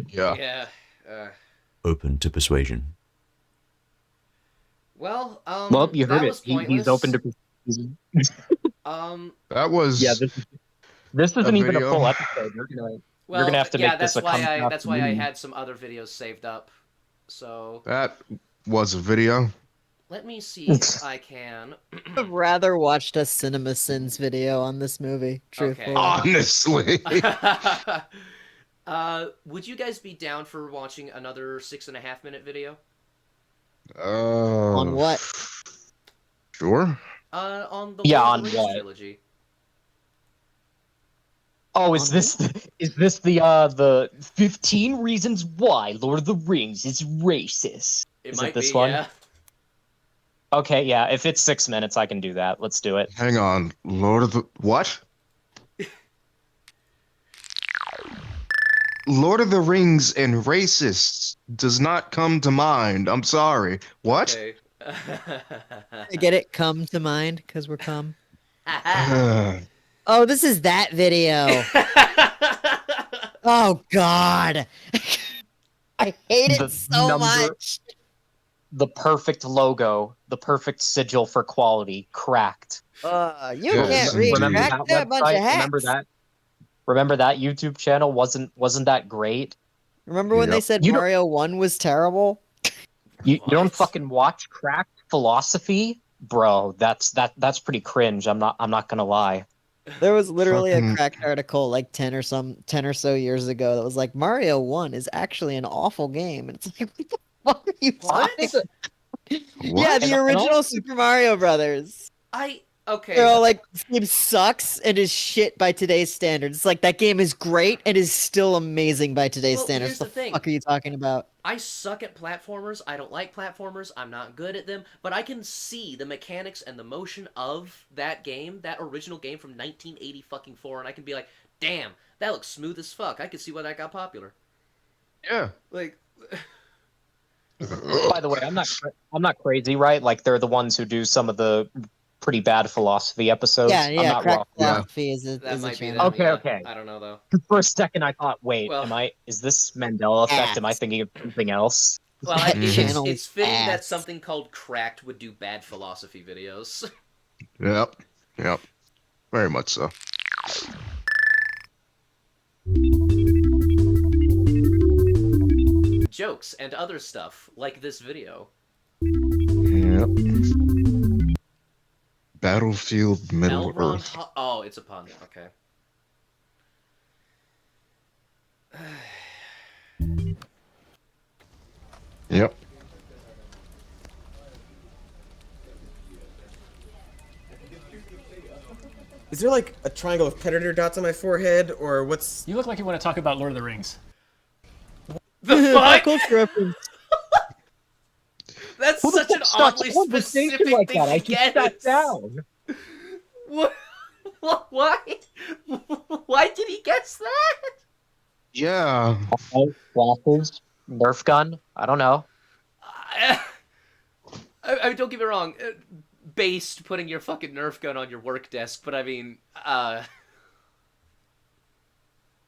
Yeah. Yeah. Open to persuasion. Well, Well, you that heard was it. pointless. He's open to. That was Yeah, this isn't even a video. full episode. Well, gonna have to yeah, make this that's a why come that's why I afternoon. had some other videos saved up. So that was a video. let me see if I can. I've rather watched a Cinema Sins video on this movie. Truthfully. Honestly. Would you guys be down for watching another 6.5-minute video? On what? Sure. On the Yeah, Lord on of the Rings what? trilogy. Oh, is this the 15 reasons why Lord of the Rings is racist? It Is might it this be, one? yeah. Okay, yeah. If it's 6 minutes, I can do that. Let's do it. Hang on. Lord of the what? Lord of the Rings and racists does not come to mind. I'm sorry. What? Okay. I get it. Come to mind because we're come. Uh, Oh, this is that video. Oh God. I hate it The so number- much. The perfect logo, the perfect sigil for quality, cracked. You Yes, can't read. indeed. Crack that that bunch of website? hacks. Remember that YouTube channel wasn't that great? Remember when they Yep. said You don't- Mario 1 was terrible? You don't What? fucking watch Cracked Philosophy, bro. That's pretty cringe. I'm not gonna lie. There was literally Fucking- a cracked article like 10 or so years ago that was like Mario 1 is actually an awful game. And it's like, what the fuck are you What? talking about? Yeah, What? the And original also- Super Mario Brothers. Okay. They're all like, this game sucks and is shit by today's standards. It's like that game is great and is still amazing by today's Well, standards. here's What the the thing. fuck are you talking about? I suck at platformers. I don't like platformers. I'm not good at them. But I can see the mechanics and the motion of that game, that original game from 1984, and I can be like, damn, that looks smooth as fuck. I can see why that got popular. Yeah. Like, By the way, I'm not crazy, right? Like they're the ones who do some of the pretty bad philosophy episodes. Yeah, I'm yeah, not cracked wrong. Yeah. philosophy is a, that is a might be channel. them. Okay, yeah. okay. I don't know, though. For a second, I thought, wait, Well- is this Mandela effect? Am I Ass. thinking of something else? Well, That it's channel's fitting that ass. something called Cracked would do bad philosophy videos. Yep. Yep. Very much so. Jokes and other stuff, like this video. Yep. Battlefield Middle Elrond Earth. Oh, it's a pun. Okay. Yep. Is there like a triangle of predator dots on my forehead, or what's? You look like you want to talk about Lord of the Rings. The fuck? Culture reference. That's Who the such an fuck starts oddly a conversation specific like thing that? I to just guess. sat down. What? Why? Why did he guess that? Yeah. Glasses, Nerf gun. I don't know. I mean, don't get me wrong, based putting your fucking Nerf gun on your work desk, but I mean,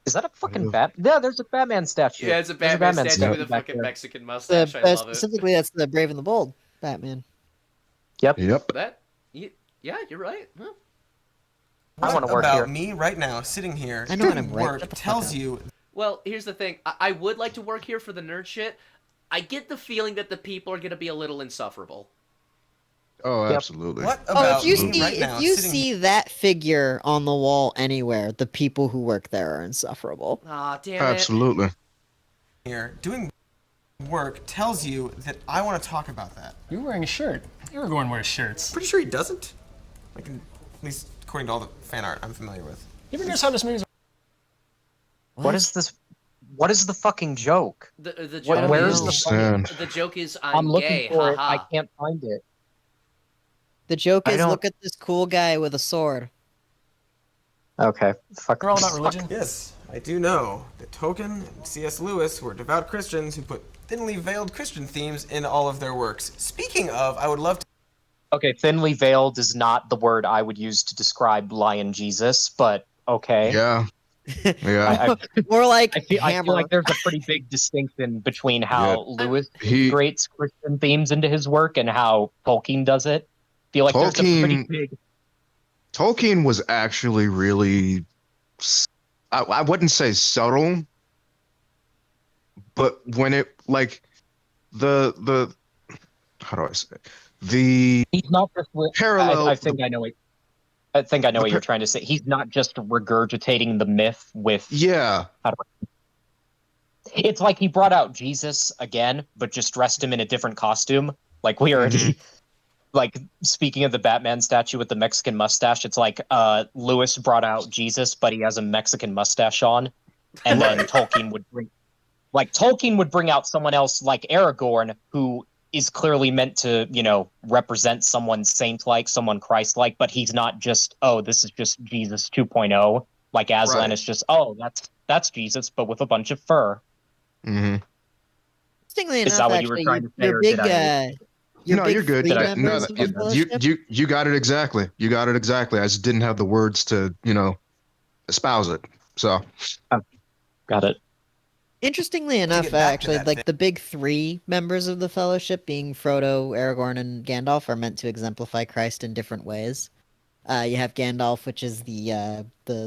Is that a fucking bat? Yeah, there's a Batman statue. yeah, it's a There's Batman statue with a back fucking there. Mexican mustache. I love it. Specifically, that's the Brave and the Bold Batman. Yep. That, yeah, you're right. Huh? I want to work about here. me right now, sitting here, I know what I'm doing right. work Shut the fuck tells up. you Well, here's the thing. I would like to work here for the nerd shit. I get the feeling that the people are going to be a little insufferable. Oh, Yep. absolutely. what Oh, about if you me see right now, if you sitting see that figure on the wall anywhere, the people who work there are insufferable. Aw, damn it. Absolutely. here doing work tells you that I want to talk about that. You're wearing a shirt. Aragorn wears shirts. Pretty sure he doesn't. At least according to all the fan art I'm familiar with. You ever notice how this movie's What is this? What is the fucking joke? The What, joke where's is, the Understand. the joke is I'm I'm looking gay. for it. Haha. I can't find it. The joke I is, don't- look at this cool guy with a sword. Okay. Fuck. We're all about religion? Yes, I do know that Tolkien and C.S. Lewis were devout Christians who put thinly veiled Christian themes in all of their works. Speaking of, I would love to. Okay, thinly veiled is not the word I would use to describe Lion Jesus, but okay. Yeah. Yeah. More like I feel hammer. like there's a pretty big distinction between how Lewis He- integrates Christian themes into his work and how Tolkien does it. I feel like there's a pretty Tolkien- big. Tolkien was actually really, I wouldn't say subtle, but when it, like, the how do I say it? The He's not just. parallel. I think I know it. I think I know what you're trying to say. He's not just regurgitating the myth with. Yeah. It's like he brought out Jesus again, but just dressed him in a different costume. Like we already. Like speaking of the Batman statue with the Mexican mustache, it's like Lewis brought out Jesus, but he has a Mexican mustache on, and then Tolkien would bring out someone else like Aragorn, who is clearly meant to, represent someone saint-like, someone Christ-like, but he's not just, oh, this is just Jesus 2.0. Like Aslan Right. is just, oh, that's Jesus, but with a bunch of fur. Mm-hmm. Interestingly Is enough, that what you were actually, trying to say, your or big, did I- No, big you're good. three Did I- members No, of the Fellowship? you got it exactly. You got it exactly. I just didn't have the words to, espouse it. So Got it. Interestingly get enough, back to actually, that like thing. the big three members of the Fellowship, being Frodo, Aragorn, and Gandalf, are meant to exemplify Christ in different ways. You have Gandalf, which is the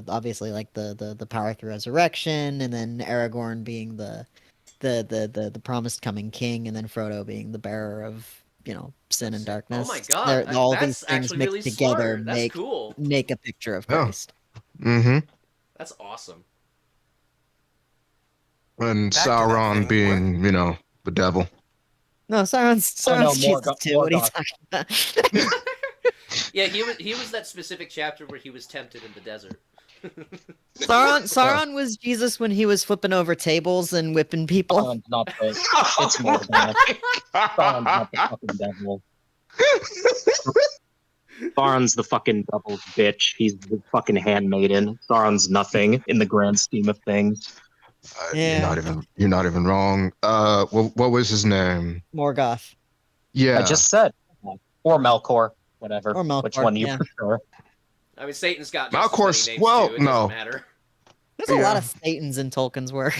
obviously like the power through resurrection, and then Aragorn being the promised coming king, and then Frodo being the bearer of sin and darkness. Oh my god, all that's these things actually mixed really together smart. That's cool. make a picture of Yeah. Christ. mm-hmm. That's awesome. And Back to that Sauron thing, being, the devil. No, Sauron's Oh, no, Jesus Morgoth- too. What are you Morgoth. talking about? Yeah, he was that specific chapter where he was tempted in the desert. Sauron was Jesus when he was flipping over tables and whipping people. Sauron's not the. It's Morgoth. Sauron's not the fucking devil. Sauron's the fucking devil's bitch. He's the fucking handmaiden. Sauron's nothing in the grand scheme of things. Yeah. You're not even wrong. What was his name? Morgoth. Yeah. I just said. Or Melkor, whatever. Or Melkor, Which one you yeah. prefer? I mean, Satan's got just Malcor- as many names well, too. It no. doesn't matter. There's a lot of Satans in Tolkien's work.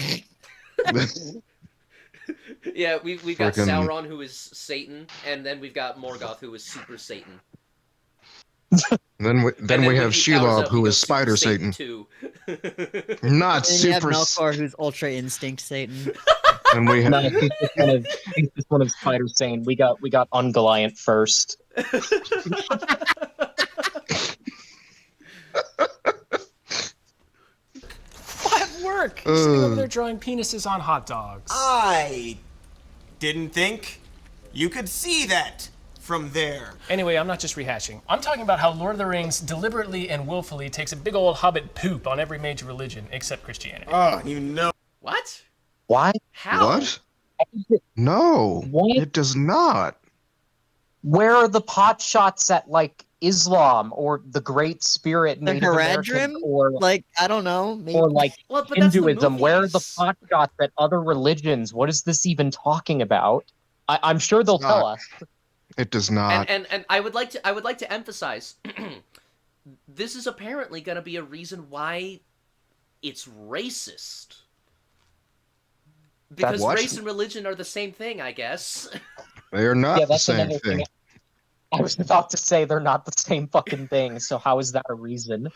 Yeah, we've got Frickin- Sauron, who is Satan, and then we've got Morgoth, who is Super Satan. Then we And then have when he powers Shelob, up, who he is goes Spider Super Satan. too. Not And you have super. Melkor, who's Ultra Instinct Satan. And we No, have he's just one of Spider saying we got Ungoliant first. What work? You're sitting over there drawing penises on hot dogs. I didn't think you could see that from there. Anyway, I'm not just rehashing. I'm talking about how Lord of the Rings deliberately and willfully takes a big old hobbit poop on every major religion except Christianity. Oh, you know. What? Why? How? what? No, What? it does not. Where are the pot shots at like Islam or the Great Spirit The Native Haradrim? Americans or Like, I don't know. Maybe. or like Well, but that's the Hinduism? Where are the movies. pot shots at other religions? What is this even talking about? I'm sure they'll tell us. It does not. And I would like to emphasize this is apparently going to be a reason why it's racist. Because What? race and religion are the same thing, I guess. They are not Yeah, the that's same another thing. thing. I was about to say they're not the same fucking thing, so how is that a reason?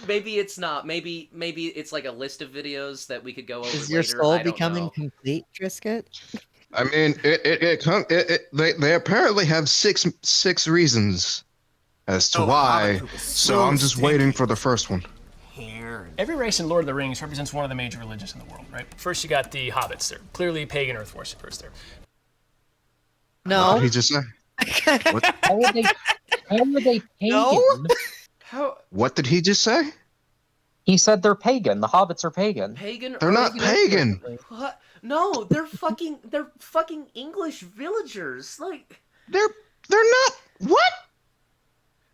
Maybe it's not. Maybe it's like a list of videos that we could go over Is later. your soul I don't becoming know. complete, Trisket? I mean, they apparently have six reasons as to Oh, the Hobbit why. poop is So so I'm just waiting stinky. for the first one. Hair. Every race in Lord of the Rings represents one of the major religions in the world, right? First, you got the hobbits. They're clearly pagan earth worshippers. They're What No. did he just say? What? How are they pagan? No? How What did he just say? He said they're pagan. The hobbits are pagan. pagan? They're not pagan. What? No, they're fucking English villagers. Like They're not. What?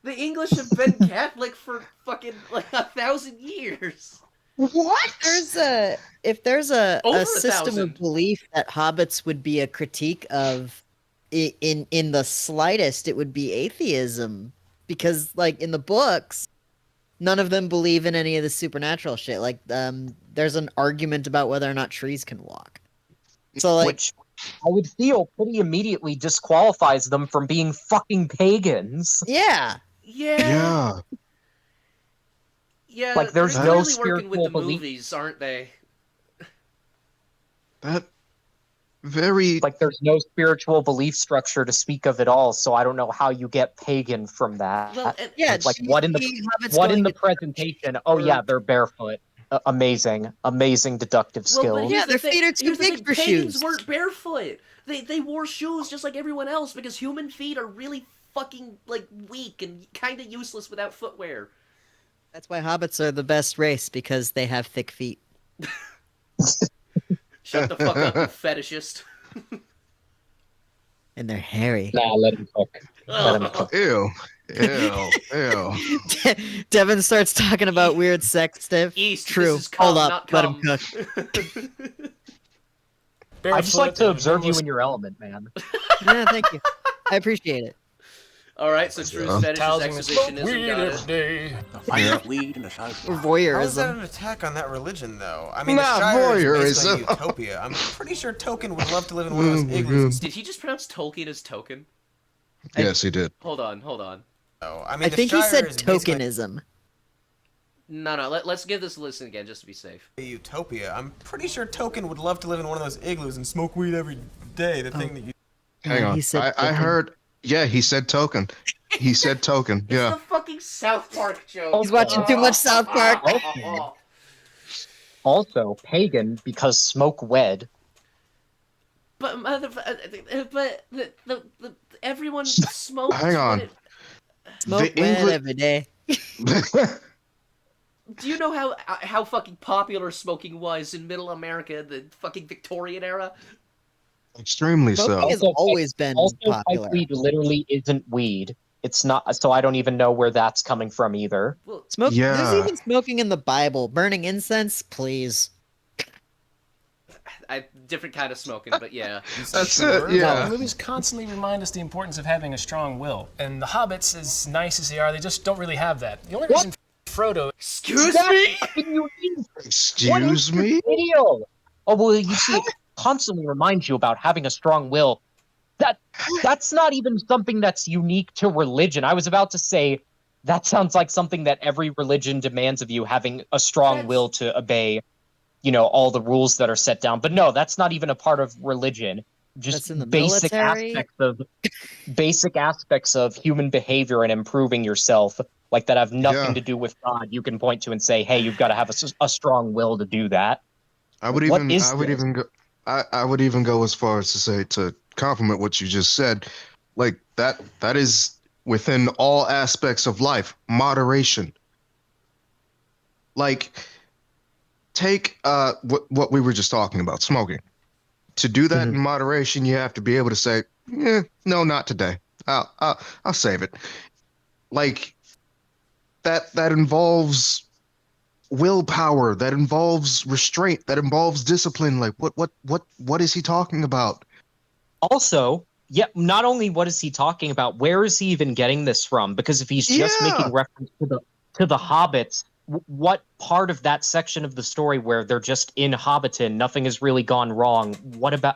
the English have been Catholic for fucking like 1,000 years. What? If there's a Over system 1,000. of belief that hobbits would be a critique of, in the slightest, it would be atheism, because like in the books, none of them believe in any of the supernatural shit. Like there's an argument about whether or not trees can walk. So like, Which I would feel pretty immediately disqualifies them from being fucking pagans. yeah. Yeah. Yeah, Like, there's they're no clearly working with spiritual the belief. movies, aren't they? That very. Like, there's no spiritual belief structure to speak of at all, so I don't know how you get pagan from that. Well, and, Yeah, Like, do you what in see hobbits the going to presentation? Oh or- yeah, they're barefoot. Amazing deductive well, skills. but Yeah, here's the their thing. feet are too Here's the big thing. for Pagans shoes. weren't barefoot. They wore shoes just like everyone else because human feet are really fucking like weak and kind of useless without footwear. That's why hobbits are the best race, because they have thick feet. Shut the fuck up, you fetishist. And they're hairy. Nah, let him cook. Let him cook. Ew. Ew. Devin starts talking about weird sex stuff. East. True. This is cum, Hold up. not Let him cum. cook. I just like to barefoot, observe you minimalist- in your element, man. Yeah, thank you. I appreciate it. All right, so Drew's Yeah. fetish is Housing and smoke exhibitionism. weed Got every it. day. Yeah. Weed in the South. Or How is that voyeurism. an attack on that religion, though? I mean, Not the Shire is basically voyeurism. utopia. I'm pretty sure Tolkien would love to live in one of those Oh my igloos. Did he just pronounce Tolkien as token? Yes, he did. Hold on. Oh, I mean, I the think he Shire said is basically tokenism. No. Let's give this a listen again just to be safe. a utopia. I'm pretty sure Tolkien would love to live in one of those igloos and smoke weed every day. The thing that you. Hang on. He said I token. heard. Yeah, he said token. He said token. It's Yeah. the fucking South Park joke. He's watching too much South Park. Also, pagan because smoke wed. But the everyone smokes. Hang on. when it- Smoke The weed English- every day. Do you know how fucking popular smoking was in Middle America, the fucking Victorian era? Extremely so. Smoking has Also, always been Also, popular. pipe weed literally isn't weed. It's not, so I don't even know where that's coming from either. Well, There's Yeah. even smoking in the Bible. Burning incense, please. different kind of smoking, but yeah. That's Sure. it. Yeah. The movies constantly remind us the importance of having a strong will. And the hobbits, as nice as they are, they just don't really have that. The only reason Frodo. Excuse me. Excuse me. Video. Oh well, you see, it constantly reminds you about having a strong will. That's not even something that's unique to religion. I was about to say that sounds like something that every religion demands of you, having a strong will to obey, all the rules that are set down. But no, that's not even a part of religion. Just That's in the basic military. aspects of human behavior and improving yourself, like that have nothing Yeah. to do with God. You can point to and say, "Hey, you've got to have a strong will to do that." I would What even. is I would this? even go. I would even go as far as to say, to compliment what you just said, like that. That is within all aspects of life. Moderation. Like, take what we were just talking about, smoking. To do that Mhm. in moderation, you have to be able to say, no, not today. I'll save it. Like that involves willpower, that involves restraint, that involves discipline. Like what is he talking about? Also, Yeah, not only what is he talking about, where is he even getting this from? Because if he's just Yeah. making reference to the hobbits, what part of that section of the story where they're just in Hobbiton, nothing has really gone wrong? What about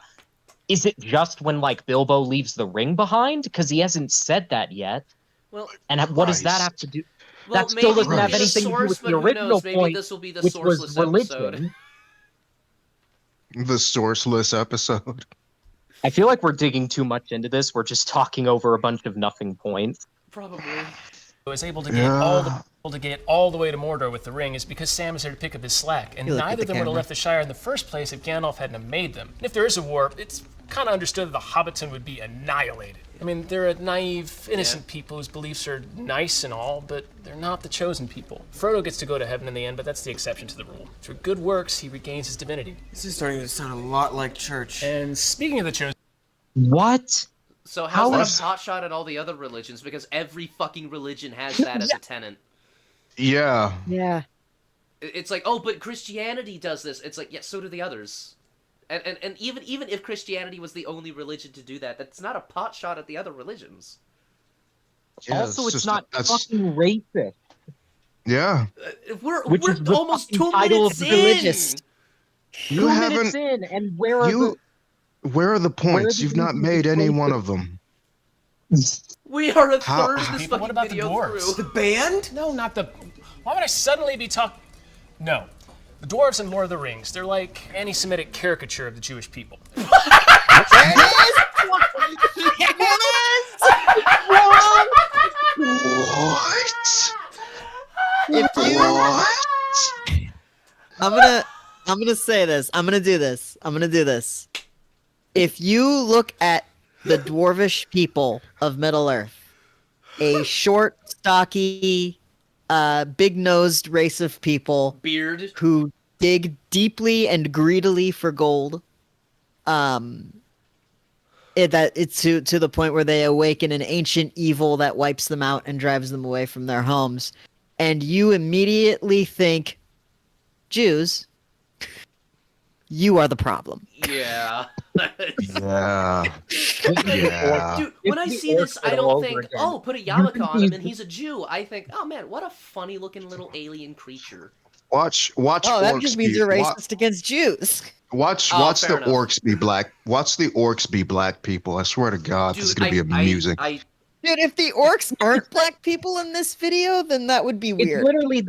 is it just when like Bilbo leaves the ring behind? Because he hasn't said that yet. Well, And what does that have to do? That still maybe doesn't we'll have get a anything to do source, with the but who original knows? Maybe point, this will be the which was sourceless episode. religion. The sourceless episode. I feel like we're digging too much into this. We're just talking over a bunch of nothing points. Probably. Was able to Yeah. get all the way to Mordor with the ring is because Sam is there to pick up his slack, and You look at neither the of them would have camera. left the Shire in the first place if Gandalf hadn't have made them. And if there is a war, it's kind of understood that the Hobbiton would be annihilated. I mean, they're a naive, innocent people whose beliefs are nice and all, but they're not the chosen people. Frodo gets to go to heaven in the end, but that's the exception to the rule. Through good works, he regains his divinity. This is starting to sound a lot like church. And speaking of the chosen, What? So How how's is- that a pot shot at all the other religions? Because every fucking religion has that as a tenet. Yeah. Yeah. It's like, oh, but Christianity does this. It's like, yeah, so do the others. And even if Christianity was the only religion to do that, that's not a pot shot at the other religions. Yeah, Also, it's just- not that's- fucking racist. Yeah. We're Which is the almost fucking 2 title minutes of in. religious. You 2 haven't. minutes in, and where are Where are the points? the You've not reasons made it's any racist? one of them. We are a How- third of this People, fucking what about the video dwarves? through. The band? no, not the. Why would I suddenly be talking? No. The dwarves in Lord of the Rings, they're like anti-Semitic caricature of the Jewish people. What? If you, What? I'm gonna say this. I'm gonna do this. If you look at the dwarvish people of Middle Earth, a short, stocky, big-nosed race of people Beard. who dig deeply and greedily for gold, it's to the point where they awaken an ancient evil that wipes them out and drives them away from their homes, and you immediately think, Jews, you are the problem. Yeah. Yeah. Yeah. Dude, when I see this, I don't think, oh, put a yarmulke on him and he's a Jew. I think, oh man, what a funny looking little alien creature. Watch Oh, that orcs just means be- you're wa- racist against Jews. Watch Oh, watch the fair enough. orcs be black. Watch the orcs be black people. I swear to God, this is gonna be amusing. Dude, if the orcs aren't black people in this video, then that would be It's weird. literally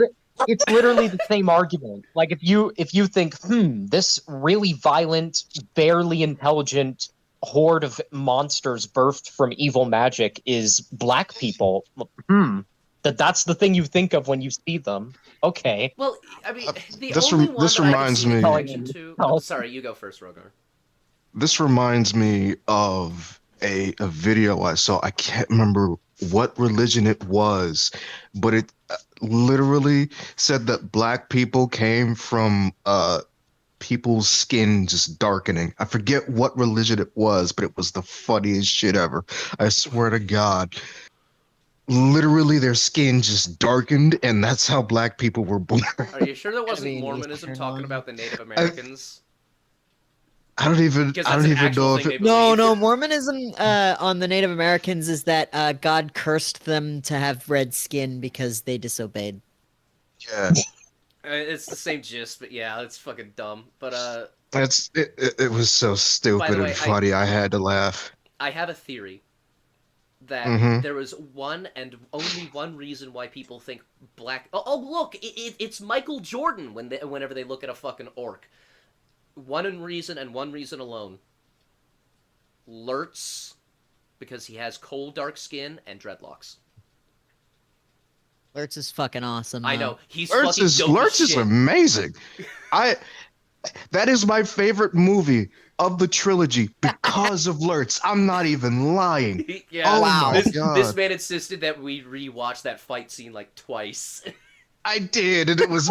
the same argument. Like if you think, this really violent, barely intelligent horde of monsters birthed from evil magic is black people, that's the thing you think of when you see them. Okay. Well, I mean, the this only rem- one this that I can reminds see me- a connection to. Oh, sorry, you go first, Rogar. This reminds me of a video I saw. I can't remember what religion it was, but it literally said that black people came from people's skin just darkening. I forget what religion it was, but it was the funniest shit ever. I swear to God. Literally, their skin just darkened, and that's how black people were born. Are you sure that wasn't mean, Mormonism Eastern talking one. about the Native Americans? I don't even Because I that's don't an even actual know thing if they it, believe. No, Mormonism on the Native Americans is that God cursed them to have red skin because they disobeyed. yeah. It's the same gist, but yeah, it's fucking dumb. But It was so stupid way, and funny. I had to laugh. I have a theory that Mhm. there is one and only one reason why people think black. Oh, look, it's Michael Jordan whenever they look at a fucking orc. One reason and one reason alone. Lurtz, because he has coal dark skin and dreadlocks. Lurtz is fucking awesome. I though. know he's fucking dope Lurtz as is shit. amazing. That is my favorite movie of the trilogy because of Lurtz. I'm not even lying. Yeah, Oh my this God. man insisted that we rewatch that fight scene like twice. I did, and it was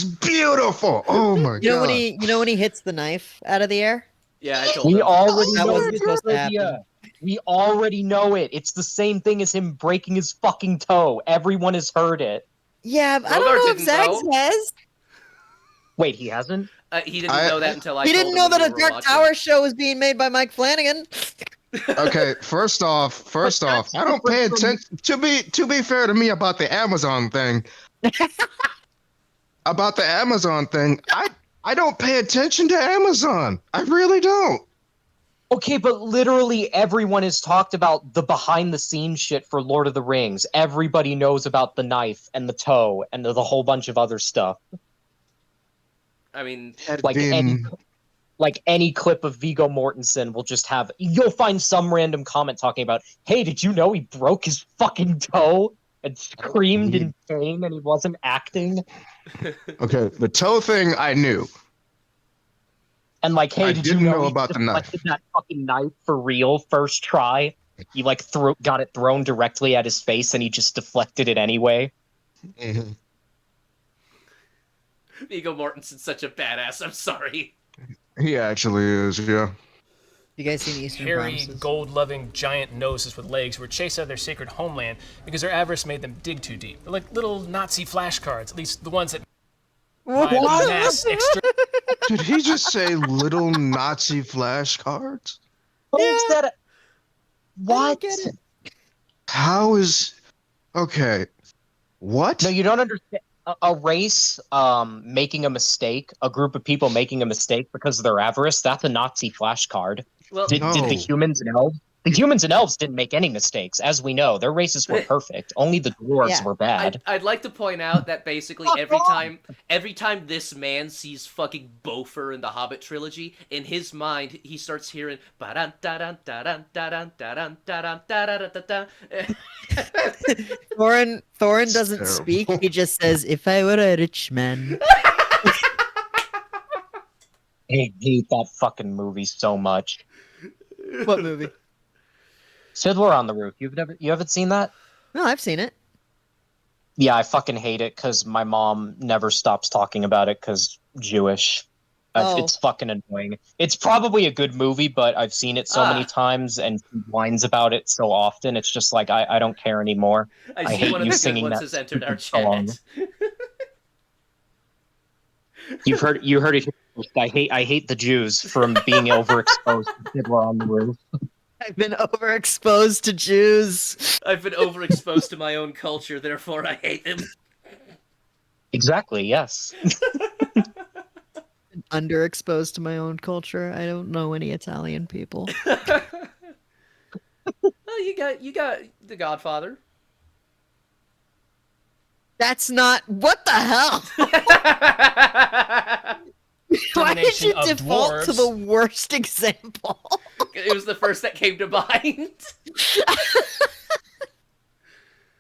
beautiful. Oh my You know God. when he hits the knife out of the air? Yeah, I told We him. already That know wasn't this supposed to trivia. happen. We already know it. It's the same thing as him breaking his fucking toe. Everyone has heard it. Yeah, but I Rogar don't know if didn't, Zags though. has. Wait, he hasn't? He didn't know that until I He told didn't him know when that we a were Dark watching. Tower show was being made by Mike Flanagan. Okay, first off, I don't pay attention. To be fair to me about the Amazon thing, I don't pay attention to Amazon. I really don't. Okay, but literally everyone has talked about the behind the scenes shit for Lord of the Rings. Everybody knows about the knife and the toe and the whole bunch of other stuff. I mean, Like any clip of Viggo Mortensen will just have, you'll find some random comment talking about, hey, did you know he broke his fucking toe and screamed in pain and he wasn't acting? Okay, the toe thing I knew. And like, hey, I did you didn't know know he about the knife. deflected that fucking knife for real first try? He like got it thrown directly at his face and he just deflected it anyway. Mm-hmm. Viggo Mortensen's such a badass. I'm sorry. He actually is, yeah. You guys seen Eastern Hairy, Promises? gold-loving giant noses with legs were chased out of their sacred homeland because their avarice made them dig too deep. They're like little Nazi flashcards, at least the ones that mass Did he just say little Nazi flashcards? Yeah. What? Get it. How is okay? What? No, you don't understand. A race making a mistake, a group of people making a mistake because of their avarice, that's a Nazi flashcard. Well, Did the humans and elves? The humans and elves didn't make any mistakes, as we know. Their races were perfect. Only the dwarves were bad. I'd like to point out that basically every time this man sees fucking Bofur in the Hobbit trilogy, in his mind he starts hearing Thorin doesn't speak. He just says, "If I were a rich man." I hate that fucking movie so much. What movie? Fiddler on the Roof. You haven't seen that? No, I've seen it. Yeah, I fucking hate it because my mom never stops talking about it because Jewish. It's fucking annoying. It's probably a good movie, but I've seen it so many times and she whines about it so often. It's just like I don't care anymore. I hate one of you the good singing ones that has entered our song. chat. You heard it. I hate the Jews from being overexposed to Fiddler on the Roof. I've been overexposed to Jews. I've been overexposed to my own culture, therefore I hate them. Exactly, yes. Underexposed to my own culture. I don't know any Italian people. Well, you got The Godfather. That's not. What the hell? Why did you default to the worst example? It was the first that came to mind.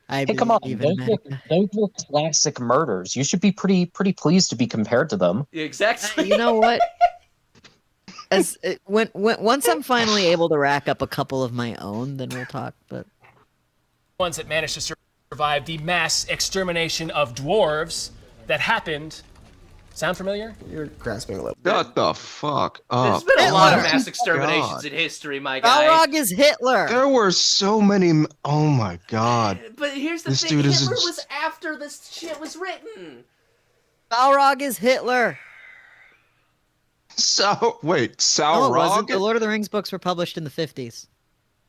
Hey, come on! Those were classic murders. You should be pretty pleased to be compared to them. Exactly. You know what? Once I'm finally able to rack up a couple of my own, then we'll talk. But ones that managed to survive the mass extermination of dwarves that happened. Sound familiar? You're grasping a little. Shut the fuck up. There's been a lot of mass exterminations in history, my guy. Balrog is Hitler. There were so many. Oh my god. But here's the This thing: dude is Hitler was after this shit was written. Balrog is Hitler. Wait, No, it wasn't. Balrog? The Lord of the Rings books were published in the 50s.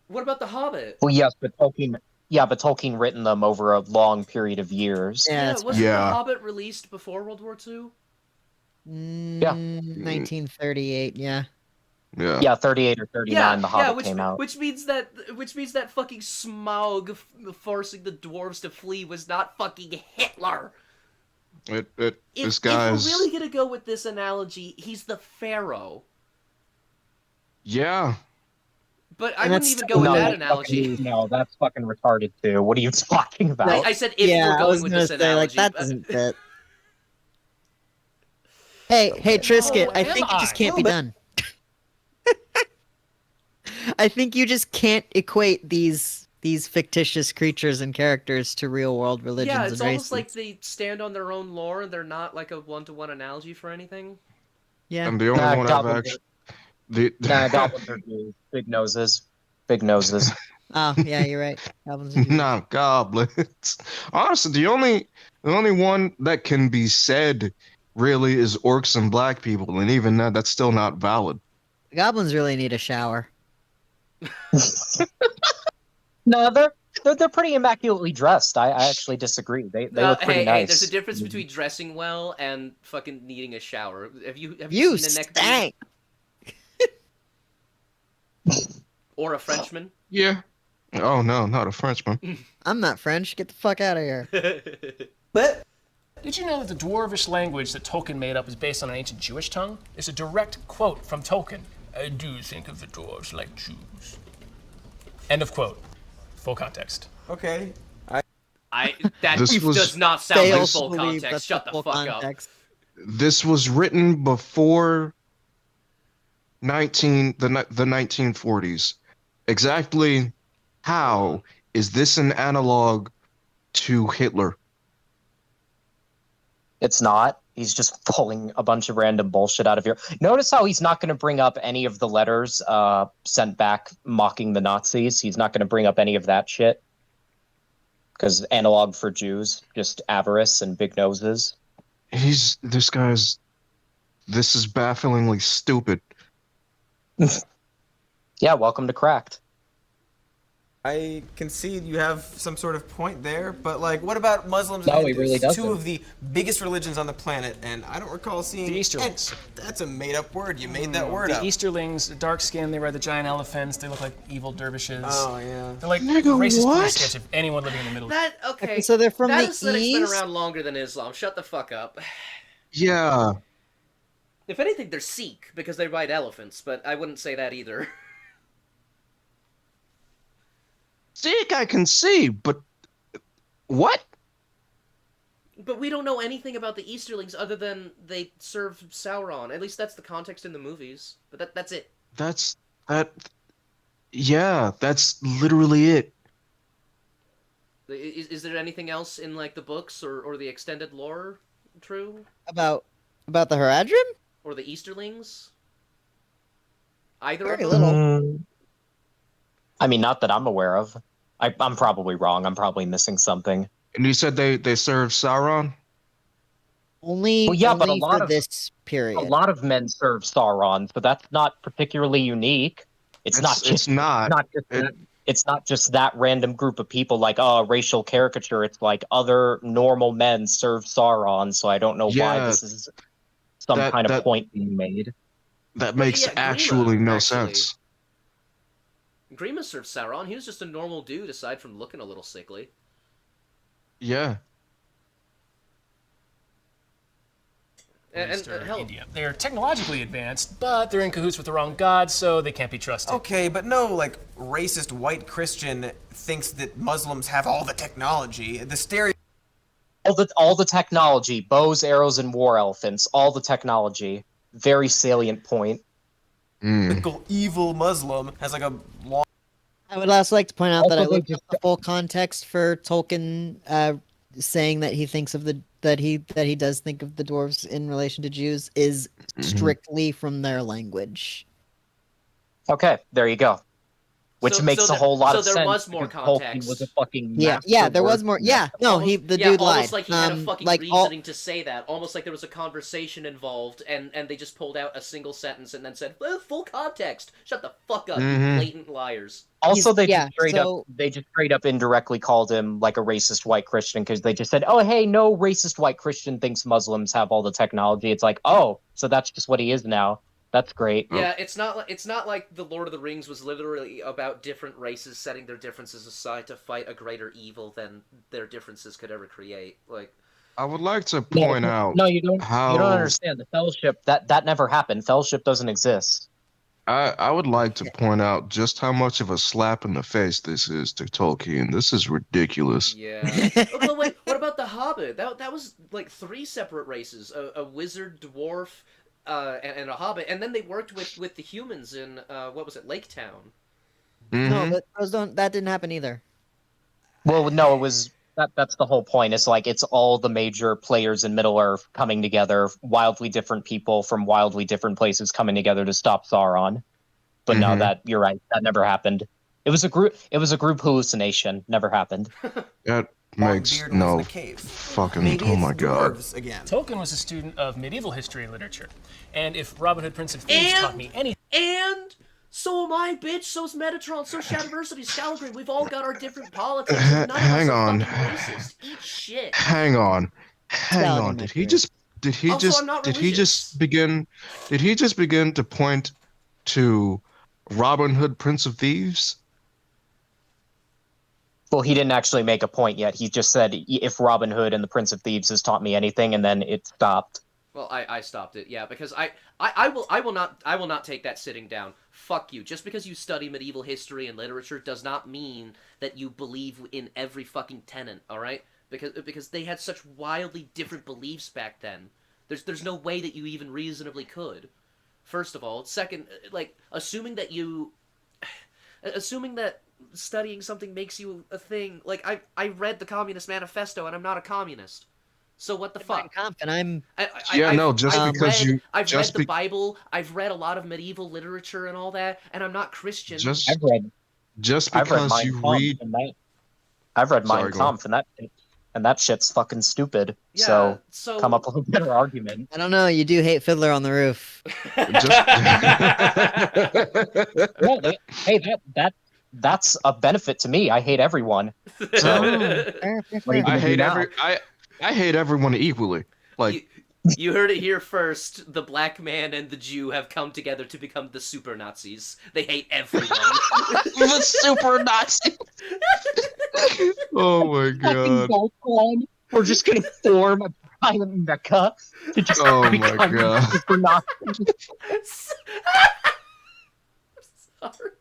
What about The Hobbit? Well, yes, but Tolkien written them over a long period of years. Yeah, wasn't The Hobbit released before World War II? Yeah. 1938, yeah. Yeah, 38 or 39 The Hobbit came out. Which means that fucking Smaug forcing the dwarves to flee was not fucking Hitler. This guy's... If we're really gonna go with this analogy, he's the Pharaoh. Yeah. But I wouldn't even go with that analogy. No, that's fucking retarded too. What are you talking about? I said if we're going with this analogy. Like, that doesn't fit. Hey, Trisket, I think it just can't be done. I think you just can't equate these fictitious creatures and characters to real world religions and races. Yeah, it's almost like they stand on their own lore and they're not like a one-to-one analogy for anything. Yeah. I'm the only one I've actually... goblins are big noses. Big noses. Oh, yeah, you're right. Goblins are goblins. Honestly, the only one that can be said really is orcs and black people, and even that's still not valid. The goblins really need a shower. No, they're pretty immaculately dressed. I actually disagree. They look pretty Hey, there's a nice. difference between dressing well and fucking needing a shower. Have you You seen a neck stank. or a Frenchman? Yeah. Oh no, not a Frenchman. I'm not French. Get the fuck out of here. But Did you know that the Dwarvish language that Tolkien made up is based on an ancient Jewish tongue? There's a direct quote from Tolkien. I do think of the dwarves like Jews. End of quote. Full context. okay, That This was- does not sound like Fails full to believe context. that's Shut the full fuck context. This was written before the 1940s. Exactly how is this an analog to Hitler? It's not. He's just pulling a bunch of random bullshit out of here. Notice how he's not going to bring up any of the letters sent back mocking the Nazis. He's not going to bring up any of that shit. Because analog for Jews, just avarice and big noses. This is bafflingly stupid. Yeah, welcome to Cracked. I concede you have some sort of point there, but like, what about Muslims No, and he Hindus? really doesn't. Two of the biggest religions on the planet, and I don't recall seeing The Easterlings. That's a made-up word. You made that word The up. Easterlings, dark skin, they ride the giant elephants, they look like evil dervishes. Oh yeah. They're like Nigga, racist what? police sketch of anyone living in the Middle East. That okay? So they're from that the aesthetic's been East? around longer than Islam. Shut the fuck up. Yeah. If anything, they're Sikh because they ride elephants, but I wouldn't say that either. Sick, I can see, but what? But we don't know anything about the Easterlings other than they serve Sauron. At least that's the context in the movies. But that's it. That's that. Yeah, that's literally it. Is there anything else in like the books or the extended lore true? About the Haradrim? Or the Easterlings? Either Very of them? little. I mean, not that I'm aware of. I'm probably wrong. I'm probably missing something. And you said they serve Sauron? Only, Well, yeah, but a only lot for of- this period. A lot of men serve Sauron, but that's not particularly unique. It's not just it's not just that random group of people like, oh, a racial caricature. It's like other normal men serve Sauron, so I don't know why Yeah, this is some that- kind of that- point being made. That Well, makes yeah, Grima, actually no actually. sense. Grima served Sauron. He was just a normal dude aside from looking a little sickly. Yeah. East or hell, India. They're technologically advanced, but they're in cahoots with the wrong god, so they can't be trusted. Okay, but no, like, racist white Christian thinks that Muslims have all the technology. The stereo. All the technology, bows, arrows, and war elephants, all the technology. Very salient point. Typical evil Muslim has like a long. I would also like to point out that I Also, they looked up the full context for Tolkien saying that he thinks of that he does think of the dwarves in relation to Jews is strictly from their language. Okay, there you go. Which So- makes so a there- whole lot so of there sense. was more because Tolkien context. was a fucking Yeah, master there was more. Yeah, no, almost, the yeah, dude lied. almost like he had a fucking like reasoning to say that. Almost like there was a conversation involved, and they just pulled out a single sentence and then said, well, "Full context." Shut the fuck up, you blatant liars. Also, they yeah, just straight up indirectly called him like a racist white Christian because they just said, "Oh, hey, no racist white Christian thinks Muslims have all the technology." It's like, oh, so that's just what he is now. That's great. Yeah, it's not like the Lord of the Rings was literally about different races setting their differences aside to fight a greater evil than their differences could ever create. Like, I would like to point out No, you don't. how You don't understand the Fellowship. That never happened. Fellowship doesn't exist. I would like to point out just how much of a slap in the face this is to Tolkien. This is ridiculous. yeah. Oh, but wait, what about the Hobbit? That was like 3 separate races: a wizard, dwarf, and a hobbit, and then they worked with the humans in what was it, Lake Town? no, but that didn't happen either. Well, no, it was that's the whole point. It's like it's all the major players in Middle Earth coming together, wildly different people from wildly different places coming together to stop Sauron. But no, that you're right. That never happened. It was a group hallucination. Never happened. makes beard and lives in no a cave. fucking. Maybe Oh it's my god. dwarves again. Tolkien was a student of medieval history and literature, and if Robin Hood, Prince of Thieves taught me anything, And so am I, bitch. So's Metatron. So's Shadowversity. Scalagreen. We've all got our different politics. And none of us Hang are on. fucking racist. Eat shit. Hang on. Hang on. Scalagreen Did he might just? Did he Also, just? I'm not Did he religious. just begin? Did he just begin to point to Robin Hood, Prince of Thieves? Well, he didn't actually make a point yet. He just said, if Robin Hood and the Prince of Thieves has taught me anything, and then it stopped. Well, I stopped it, yeah, because I will not take that sitting down. Fuck you. Just because you study medieval history and literature does not mean that you believe in every fucking tenet, alright? Because they had such wildly different beliefs back then. There's no way that you even reasonably could. First of all. Second, like, assuming that studying something makes you a thing, like, I read the Communist Manifesto and I'm not a communist. So what the fuck? And I'm I've read the Bible. I've read a lot of medieval literature and all that, and I'm not Christian. Just because you read. I've read Sorry, Mein go on. Kampf, and that shit's fucking stupid. Yeah, so come up with a better argument. I don't know. You do hate Fiddler on the Roof. That's a benefit to me. I hate everyone. I hate everyone equally. Like you heard it here first. The black man and the Jew have come together to become the super Nazis. They hate everyone. The super Nazis. Oh my god. We're just gonna form a giant mecca to just Oh my become god. super Nazis. Sorry.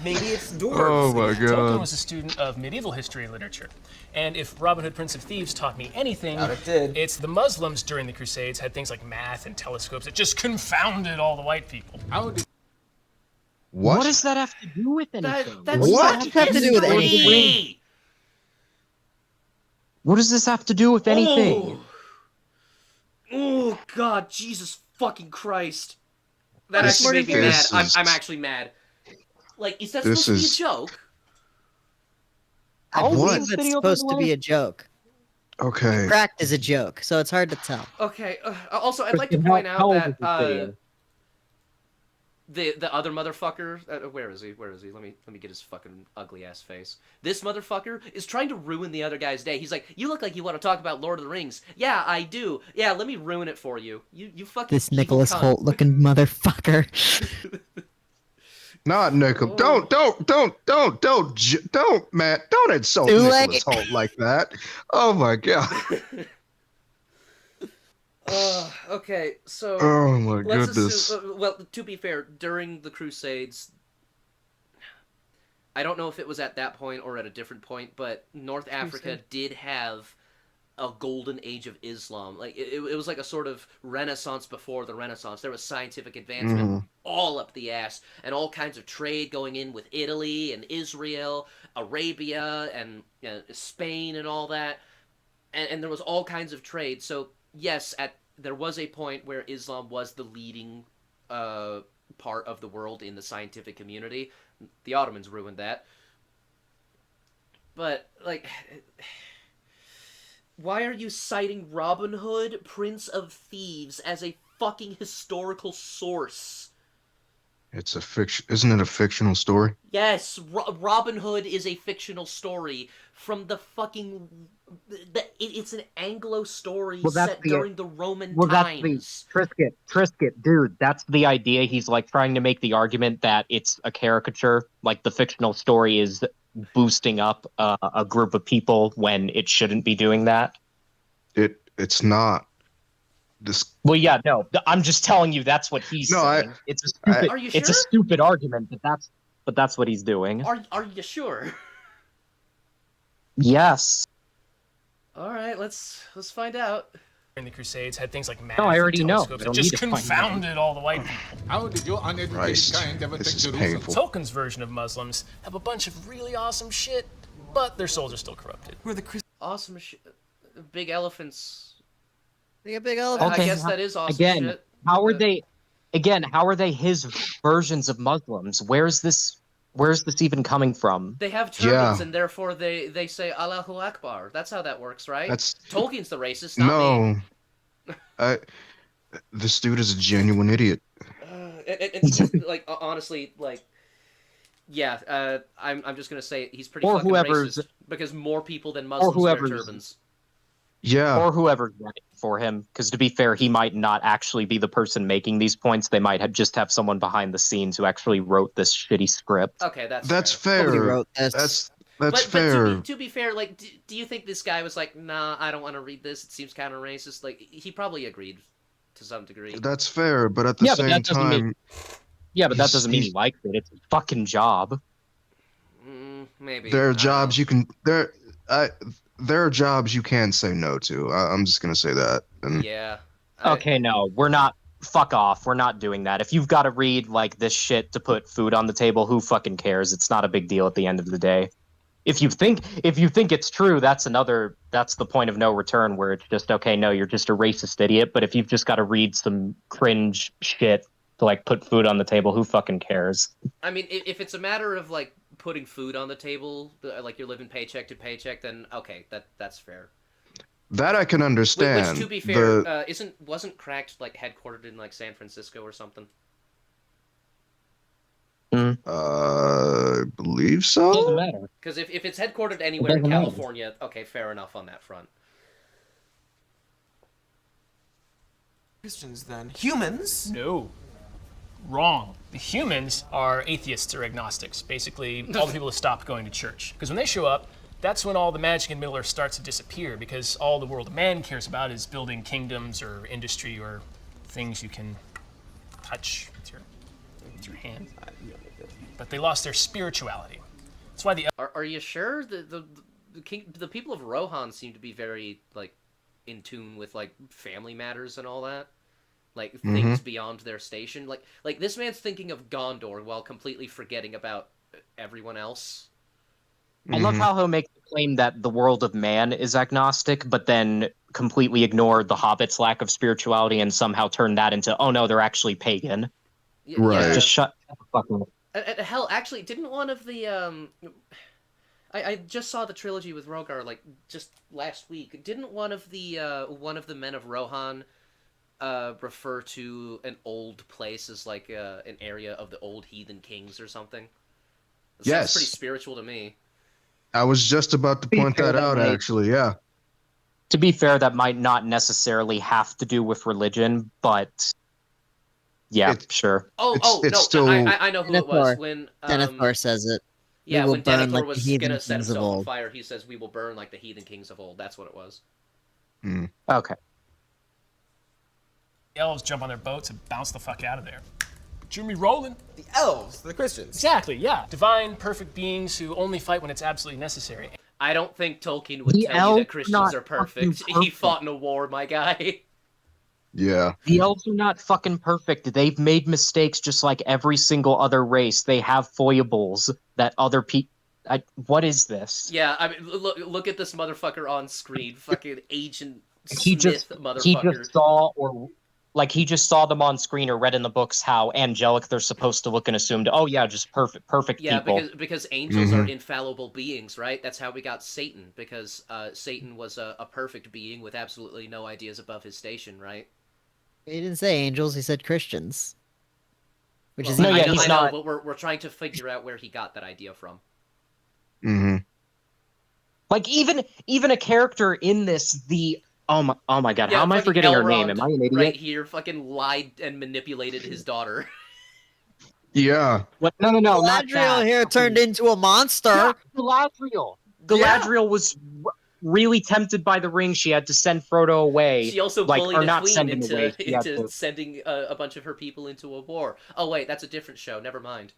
Maybe it's dwarves. Oh my Tolkien god. was a student of medieval history and literature, and if Robin Hood, Prince of Thieves taught me anything, it's the Muslims during the Crusades had things like math and telescopes that just confounded all the white people. What does that have to do with anything? What does that have to do with anything? What does this have to do with anything? Oh god, Jesus fucking Christ. That actually made me mad. I'm actually mad. Like, is that supposed to be a joke? I believe it's supposed to be a joke. Okay. Cracked is a joke, so it's hard to tell. Okay. Also, I'd like to point out that the other motherfucker. Where is he? Where is he? Let me get his fucking ugly ass face. This motherfucker is trying to ruin the other guy's day. He's like, "You look like you want to talk about Lord of the Rings." Yeah, I do. Yeah, let me ruin it for you. You fucking this Nicholas Holt looking motherfucker. Not Nickel. Don't, Matt. Don't insult Nicholas Holt like that. Oh my god. Okay, so oh my let's goodness. assume, well, to be fair, during the Crusades, I don't know if it was at that point or at a different point, but North Africa did have a golden age of Islam. Like it was like a sort of Renaissance before the Renaissance. There was scientific advancement all up the ass, and all kinds of trade going in with Italy and Israel, Arabia, and Spain, and all that. And there was all kinds of trade. So yes, there was a point where Islam was the leading part of the world in the scientific community. The Ottomans ruined that. But like, why are you citing Robin Hood, Prince of Thieves, as a fucking historical source? It's a fiction. Isn't it a fictional story? Yes, Robin Hood is a fictional story from the fucking. It's an Anglo story set during the Roman times. Trisket, dude, that's the idea. He's like trying to make the argument that it's a caricature, like the fictional story is boosting up a group of people when it shouldn't be doing that. It's not. Well, yeah, no, I'm just telling you that's what he's saying. It's a stupid. Are you sure? It's a stupid argument, but that's what he's doing. Are you sure? Yes. All right, let's find out. In the Crusades had things like math I already and know. telescopes that just confounded all the white people. How did your uneducated kind ever take Jerusalem? Tolkien's version of Muslims have a bunch of really awesome shit, but their souls are still corrupted. Who are the awesome shit? Big elephants. They got big elephants. Okay, I guess that is awesome again, shit. How are they his versions of Muslims? Where's this Where's this even coming from? They have turbans, Yeah. and therefore they say Allahu Akbar. That's how that works, right? That's Tolkien's the racist, not me. no. I this dude is a genuine idiot. And he's like honestly, like, yeah. I'm just gonna say he's pretty Or fucking whoever's racist because more people than or Muslims wear whoever's turbans. Yeah. or whoever's writing for him. Because to be fair, he might not actually be the person making these points. They might just have someone behind the scenes who actually wrote this shitty script. Okay, That's fair. Nobody fair. wrote this. That's But fair. to be fair, like, do you think this guy was like, nah, I don't want to read this. It seems kind of racist. Like, he probably agreed to some degree. That's fair, but at the Yeah, but same that doesn't mean time, yeah, but that he's- doesn't mean he he's- likes it. It's a fucking job. Maybe there I are don't jobs know. you can there are jobs you can say no to. I'm just gonna say that. And Yeah. Okay, no, we're not. Fuck off. We're not doing that. If you've got to read like this shit to put food on the table, who fucking cares? It's not a big deal at the end of the day. If you think it's true, that's the point of no return where it's just okay, no, you're just a racist idiot. But if you've just got to read some cringe shit to like put food on the table, who fucking cares? I mean, if it's a matter of like putting food on the table, like you're living paycheck to paycheck, then okay, that's fair. that I can understand. Which, to be fair, The- wasn't Cracked like headquartered in like San Francisco or something? I believe so. Doesn't matter. Because if it's headquartered anywhere in doesn't matter. California, okay, fair enough on that front. Christians then. Humans? No. Wrong. The humans are atheists or agnostics. Basically, all the people who stopped going to church. Because when they show up, that's when all the magic in Middle-earth starts to disappear, because all the world of man cares about is building kingdoms or industry or things you can touch with your hand. But they lost their spirituality. That's why the Are you sure the people of Rohan seem to be very like in tune with like family matters and all that, like things beyond their station. Like this man's thinking of Gondor while completely forgetting about everyone else. I love how he'll make the claim that the world of man is agnostic, but then completely ignore the Hobbit's lack of spirituality and somehow turn that into, oh no, they're actually pagan. Right. Yeah. Just shut the fuck up. Hell, actually, didn't one of the I just saw the trilogy with Rogar like just last week. Didn't one of the men of Rohan refer to an old place as like an area of the old heathen kings or something? That Yes. sounds pretty spiritual to me. I was just about to point that out, actually. Yeah. To be fair, that might not necessarily have to do with religion, but yeah, sure. It's No, still- I know who it was. Denethor. When Denethor says it. yeah, will when burn Denethor like the was heathen gonna set kings of himself on old. fire, he says, "We will burn like the heathen kings of old." That's what it was. Okay. The elves jump on their boats and bounce the fuck out of there. Jimmy rolling. The elves, the Christians. Exactly, yeah. Divine, perfect beings who only fight when it's absolutely necessary. I don't think Tolkien would The tell you elves that Christians not are fucking perfect. He perfect. fought in a war, my guy. Yeah. The elves are not fucking perfect. They've made mistakes just like every single other race. They have foibles that other people. What is this? Yeah, I mean, look at this motherfucker on screen. Fucking Agent He Smith just motherfucker. he just saw them on screen or read in the books how angelic they're supposed to look and assumed, oh yeah, just perfect Yeah, people. because angels are infallible beings, right? That's how we got Satan, because Satan was a perfect being with absolutely no ideas above his station, right? He didn't say angels, he said Christians. Which is Well, No, I yeah, know, he's I know, not- but we're trying to figure out where he got that idea from. Like even a character in this, oh my god, how am I fucking forgetting her name? Elrond Am I an idiot? right here fucking lied and manipulated his daughter. Yeah. What? No, not Galadriel that. here turned into a monster. Yeah, Galadriel. Galadriel was really tempted by the ring. She had to send Frodo away. She also like, bullied or a not queen send him away. into, She had into to- sending a bunch of her people into a war. Oh wait, that's a different show. Never mind.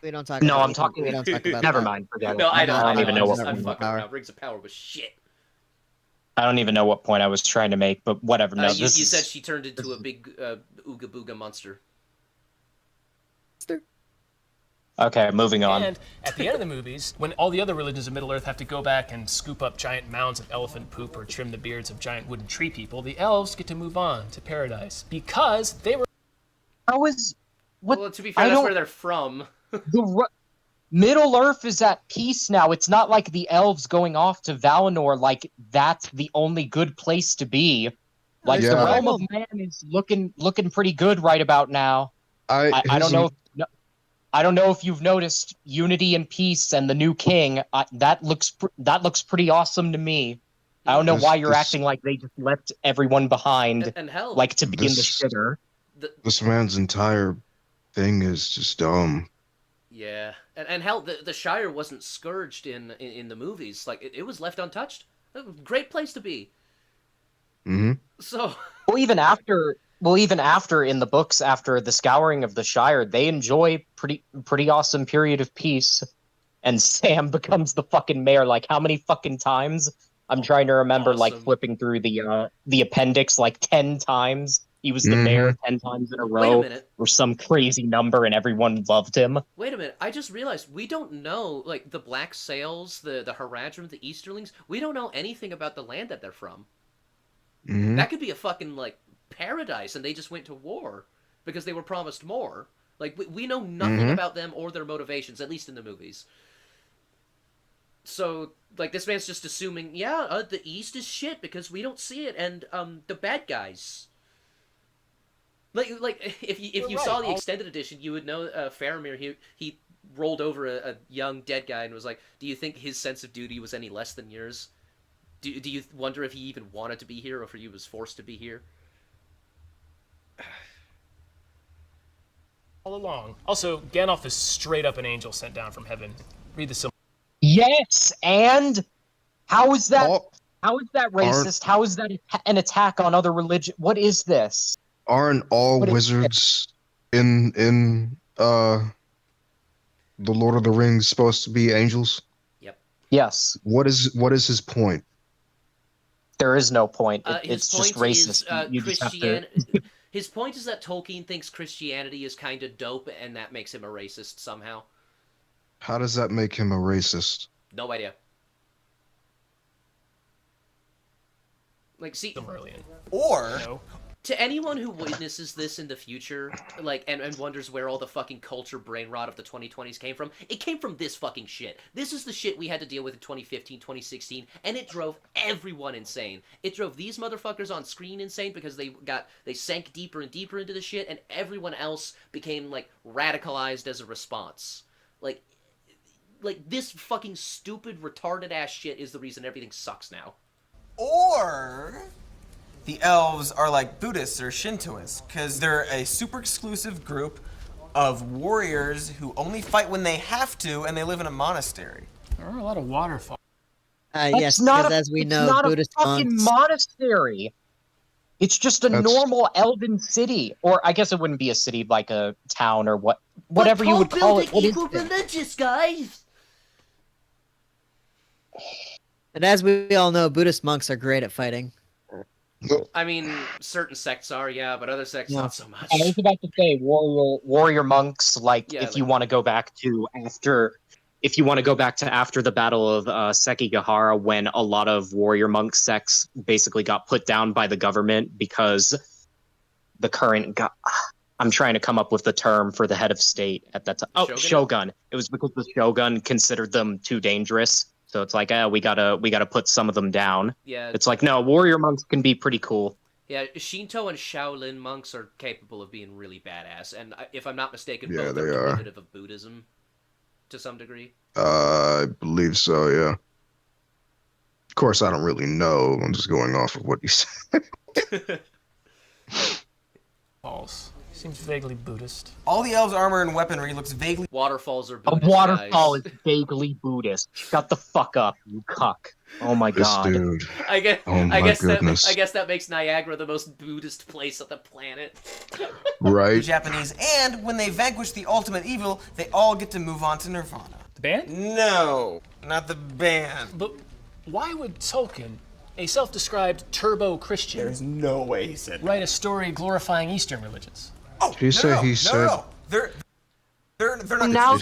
We don't talk No, about I'm talking. We don't talk about Never that. mind. Forget No, it. I don't even know what I'm Rings of fucking Power. around. Rings of Power was shit. I don't even know what point I was trying to make, but whatever. No, You this is... said she turned into a big ooga booga monster. Okay, moving on. And at the end of the movies, when all the other religions of Middle-earth have to go back and scoop up giant mounds of elephant poop or trim the beards of giant wooden tree people, the elves get to move on to paradise because they were... How is... What? Well, to be fair, I that's don't- where they're from. Middle Earth is at peace now. It's not like the elves going off to Valinor like that's the only good place to be. Like the Yeah. realm of man is looking pretty good right about now. I don't know. I don't know if you've noticed unity and peace and the new king. That looks pretty awesome to me. I don't know why you're acting like they just left everyone behind, And hell, like to be in the shitter. This man's entire thing is just dumb. Yeah, and hell, the Shire wasn't scourged in the movies. Like it was left untouched. Great place to be. Mm-hmm. So well, even after in the books, after the scouring of the Shire, they enjoy pretty awesome period of peace, and Sam becomes the fucking mayor. Like how many fucking times? I'm trying to remember, like flipping through the appendix like 10 times. He was the mayor 10 times in a row. Wait a minute. Or some crazy number, and everyone loved him. Wait a minute. I just realized we don't know, like, the Black Sails, the Haradrim, the Easterlings. We don't know anything about the land that they're from. Mm-hmm. That could be a fucking, like, paradise, and they just went to war because they were promised more. Like, we know nothing about them or their motivations, at least in the movies. So, like, this man's just assuming, yeah, the East is shit because we don't see it, and, the bad guys... Like if you saw the extended edition, you would know Faramir. He rolled over a young dead guy and was like, "Do you think his sense of duty was any less than yours? Do you wonder if he even wanted to be here or if he was forced to be here?" All along. Also, Gandalf is straight up an angel sent down from heaven. Read the symbol. Yes, and how is that? How is that racist? How is that an attack on other religion? What is this? Aren't all wizards in the Lord of the Rings supposed to be angels? Yep. Yes. What is his point? There is no point. His it's point just racist. is You just have to... His point is that Tolkien thinks Christianity is kind of dope, and that makes him a racist somehow. How does that make him a racist? No idea. Like, see, or to anyone who witnesses this in the future, like, and wonders where all the fucking culture brain rot of the 2020s came from, it came from this fucking shit. This is the shit we had to deal with in 2015, 2016, and it drove everyone insane. It drove these motherfuckers on screen insane because they sank deeper and deeper into the shit, and everyone else became, like, radicalized as a response. Like, this fucking stupid, retarded-ass shit is the reason everything sucks now. Or the elves are like Buddhists or Shintoists, because they're a super exclusive group of warriors who only fight when they have to, and they live in a monastery. There are a lot of waterfalls. Yes, because as we know, not Buddhist a fucking monks... monastery. It's just a normal elven city, or I guess it wouldn't be a city, like a town or whatever you would call it. What is equal religious, guys. And as we all know, Buddhist monks are great at fighting. I mean, certain sects are, yeah, but other sects not so much. I was about to say warrior monks. Like, Yeah, if you want to go back to after the Battle of Sekigahara, when a lot of warrior monk sects basically got put down by the government because the current I'm trying to come up with the term for the head of state at that time. Oh, shogun. It was because the shogun considered them too dangerous. So it's like, we gotta put some of them down. Yeah. It's like, no, warrior monks can be pretty cool. Yeah, Shinto and Shaolin monks are capable of being really badass, and if I'm not mistaken, Yeah, both they are are. derivative of Buddhism to some degree. I believe so, yeah. Of course, I don't really know. I'm just going off of what you said. False. Seems vaguely Buddhist. All the elves' armor and weaponry looks vaguely... Waterfalls are A Buddhist, waterfall guys. is vaguely Buddhist. Shut the fuck up, you cuck. Oh my god. This dude. I guess goodness. that makes Niagara the most Buddhist place on the planet. Right. The Japanese, and when they vanquish the ultimate evil, they all get to move on to Nirvana. The band? No, not the band. But why would Tolkien, a self-described turbo-Christian, There's no way he said that. write a story glorifying Eastern religions? Oh, Did you say he said... No. They're not... Now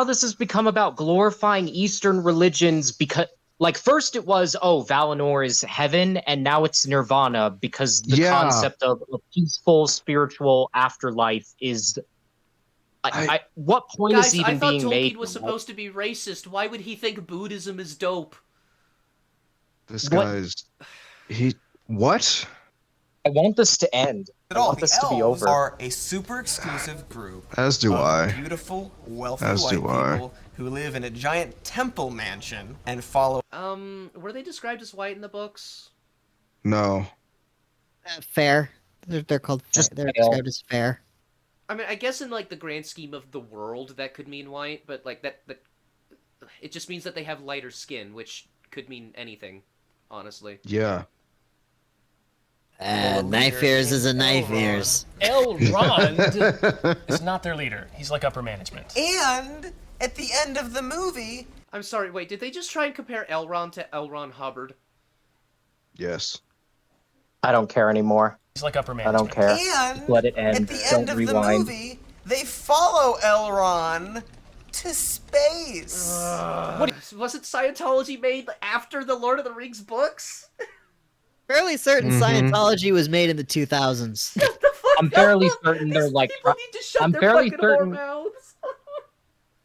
this has become about glorifying Eastern religions because, like, first it was, Valinor is heaven, and now it's Nirvana because the concept of a peaceful spiritual afterlife is what point is Guys, I even thought being made? Tolkien was supposed to be racist. Why would he think Buddhism is dope? This What? guy's what? I want this to end. At I all. want The this to be elves over. are a super exclusive group As do of I. beautiful, wealthy As white do I. people who live in a giant temple mansion and follow. Were they described as white in the books? No. Fair. They're called. They're pale. described as fair. I mean, I guess in like the grand scheme of the world, that could mean white, but like that it just means that they have lighter skin, which could mean anything, honestly. Yeah. Knife ears is a knife ears. Elrond is not their leader. He's like upper management. And at the end of the movie, I'm sorry, wait, did they just try and compare Elrond to L. Ron Hubbard? Yes. I don't care anymore. He's like upper I management. don't care. and Just let it end. at the Don't end of rewind. the movie, they follow Elrond to space. Wasn't Scientology made after the Lord of the Rings books? Fairly certain Scientology was made in the 2000s. I'm fairly certain they're like. People need to shut I'm their fairly fucking whore certain. mouths.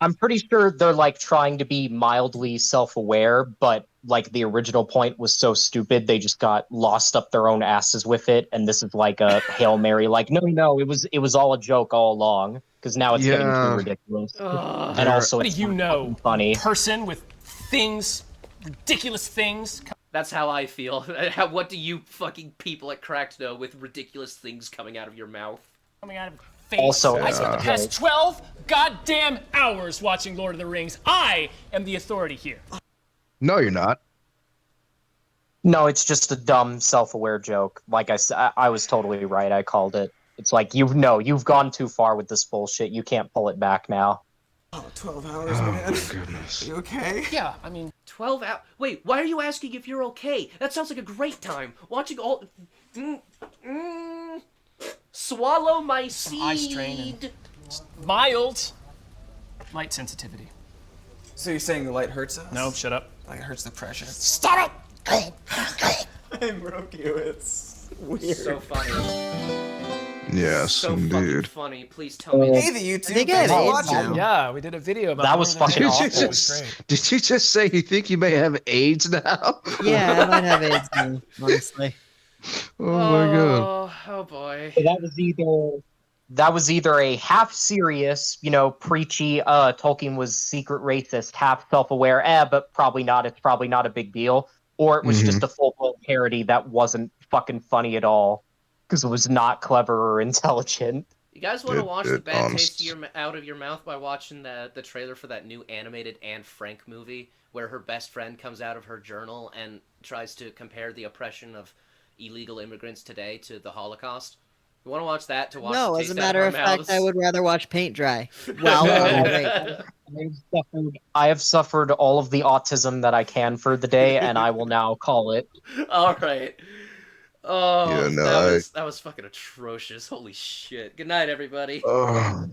I'm pretty sure they're like trying to be mildly self-aware, but like the original point was so stupid they just got lost up their own asses with it, and this is like a Hail Mary, like no, it was all a joke all along, because now it's getting too ridiculous. And also, What do it's you not know? fucking funny. Person with things, ridiculous things. That's how I feel. What do you fucking people at Cracked know with ridiculous things coming out of your mouth? Coming out of your face. Also, I spent the past 12 goddamn hours watching Lord of the Rings. I am the authority here. No, you're not. No, it's just a dumb self-aware joke. Like I said, I was totally right. I called it. It's like you've gone too far with this bullshit. You can't pull it back now. Oh, 12 hours, man. Goodness. You okay? Yeah, I mean, 12 hours. Wait, why are you asking if you're okay? That sounds like a great time. Watching all. Swallow my seed. eye strain and mild light sensitivity. So you're saying the light hurts us? No, shut up. Like it hurts the pressure. Stop it! I broke you. It's weird. So funny. Yes, So fucking indeed. funny. Please tell me. Hey, the YouTube. think I Thanks have for AIDS watching. now. Yeah, we did a video about That was Lord of the fucking Rings. awful. It was great. Did you just say you think you may have AIDS now? Yeah, I might have AIDS now, honestly. Oh my god. Oh boy. That was either a half serious, preachy, Tolkien was secret racist, half self-aware, but probably not. It's probably not a big deal. Or it was just a full-blown parody that wasn't fucking funny at all because it was not clever or intelligent. You guys want to watch the bad honest. taste out of your mouth by watching the trailer for that new animated Anne Frank movie where her best friend comes out of her journal and tries to compare the oppression of illegal immigrants today to the Holocaust? You want to watch that to watch No, the as taste a out matter our of fact, mouths? I would rather watch paint dry. Wow, I have suffered all of the autism that I can for the day, and I will now call it. All right. Oh, Yeah, no, that was fucking atrocious. Holy shit. Good night, everybody. Oh.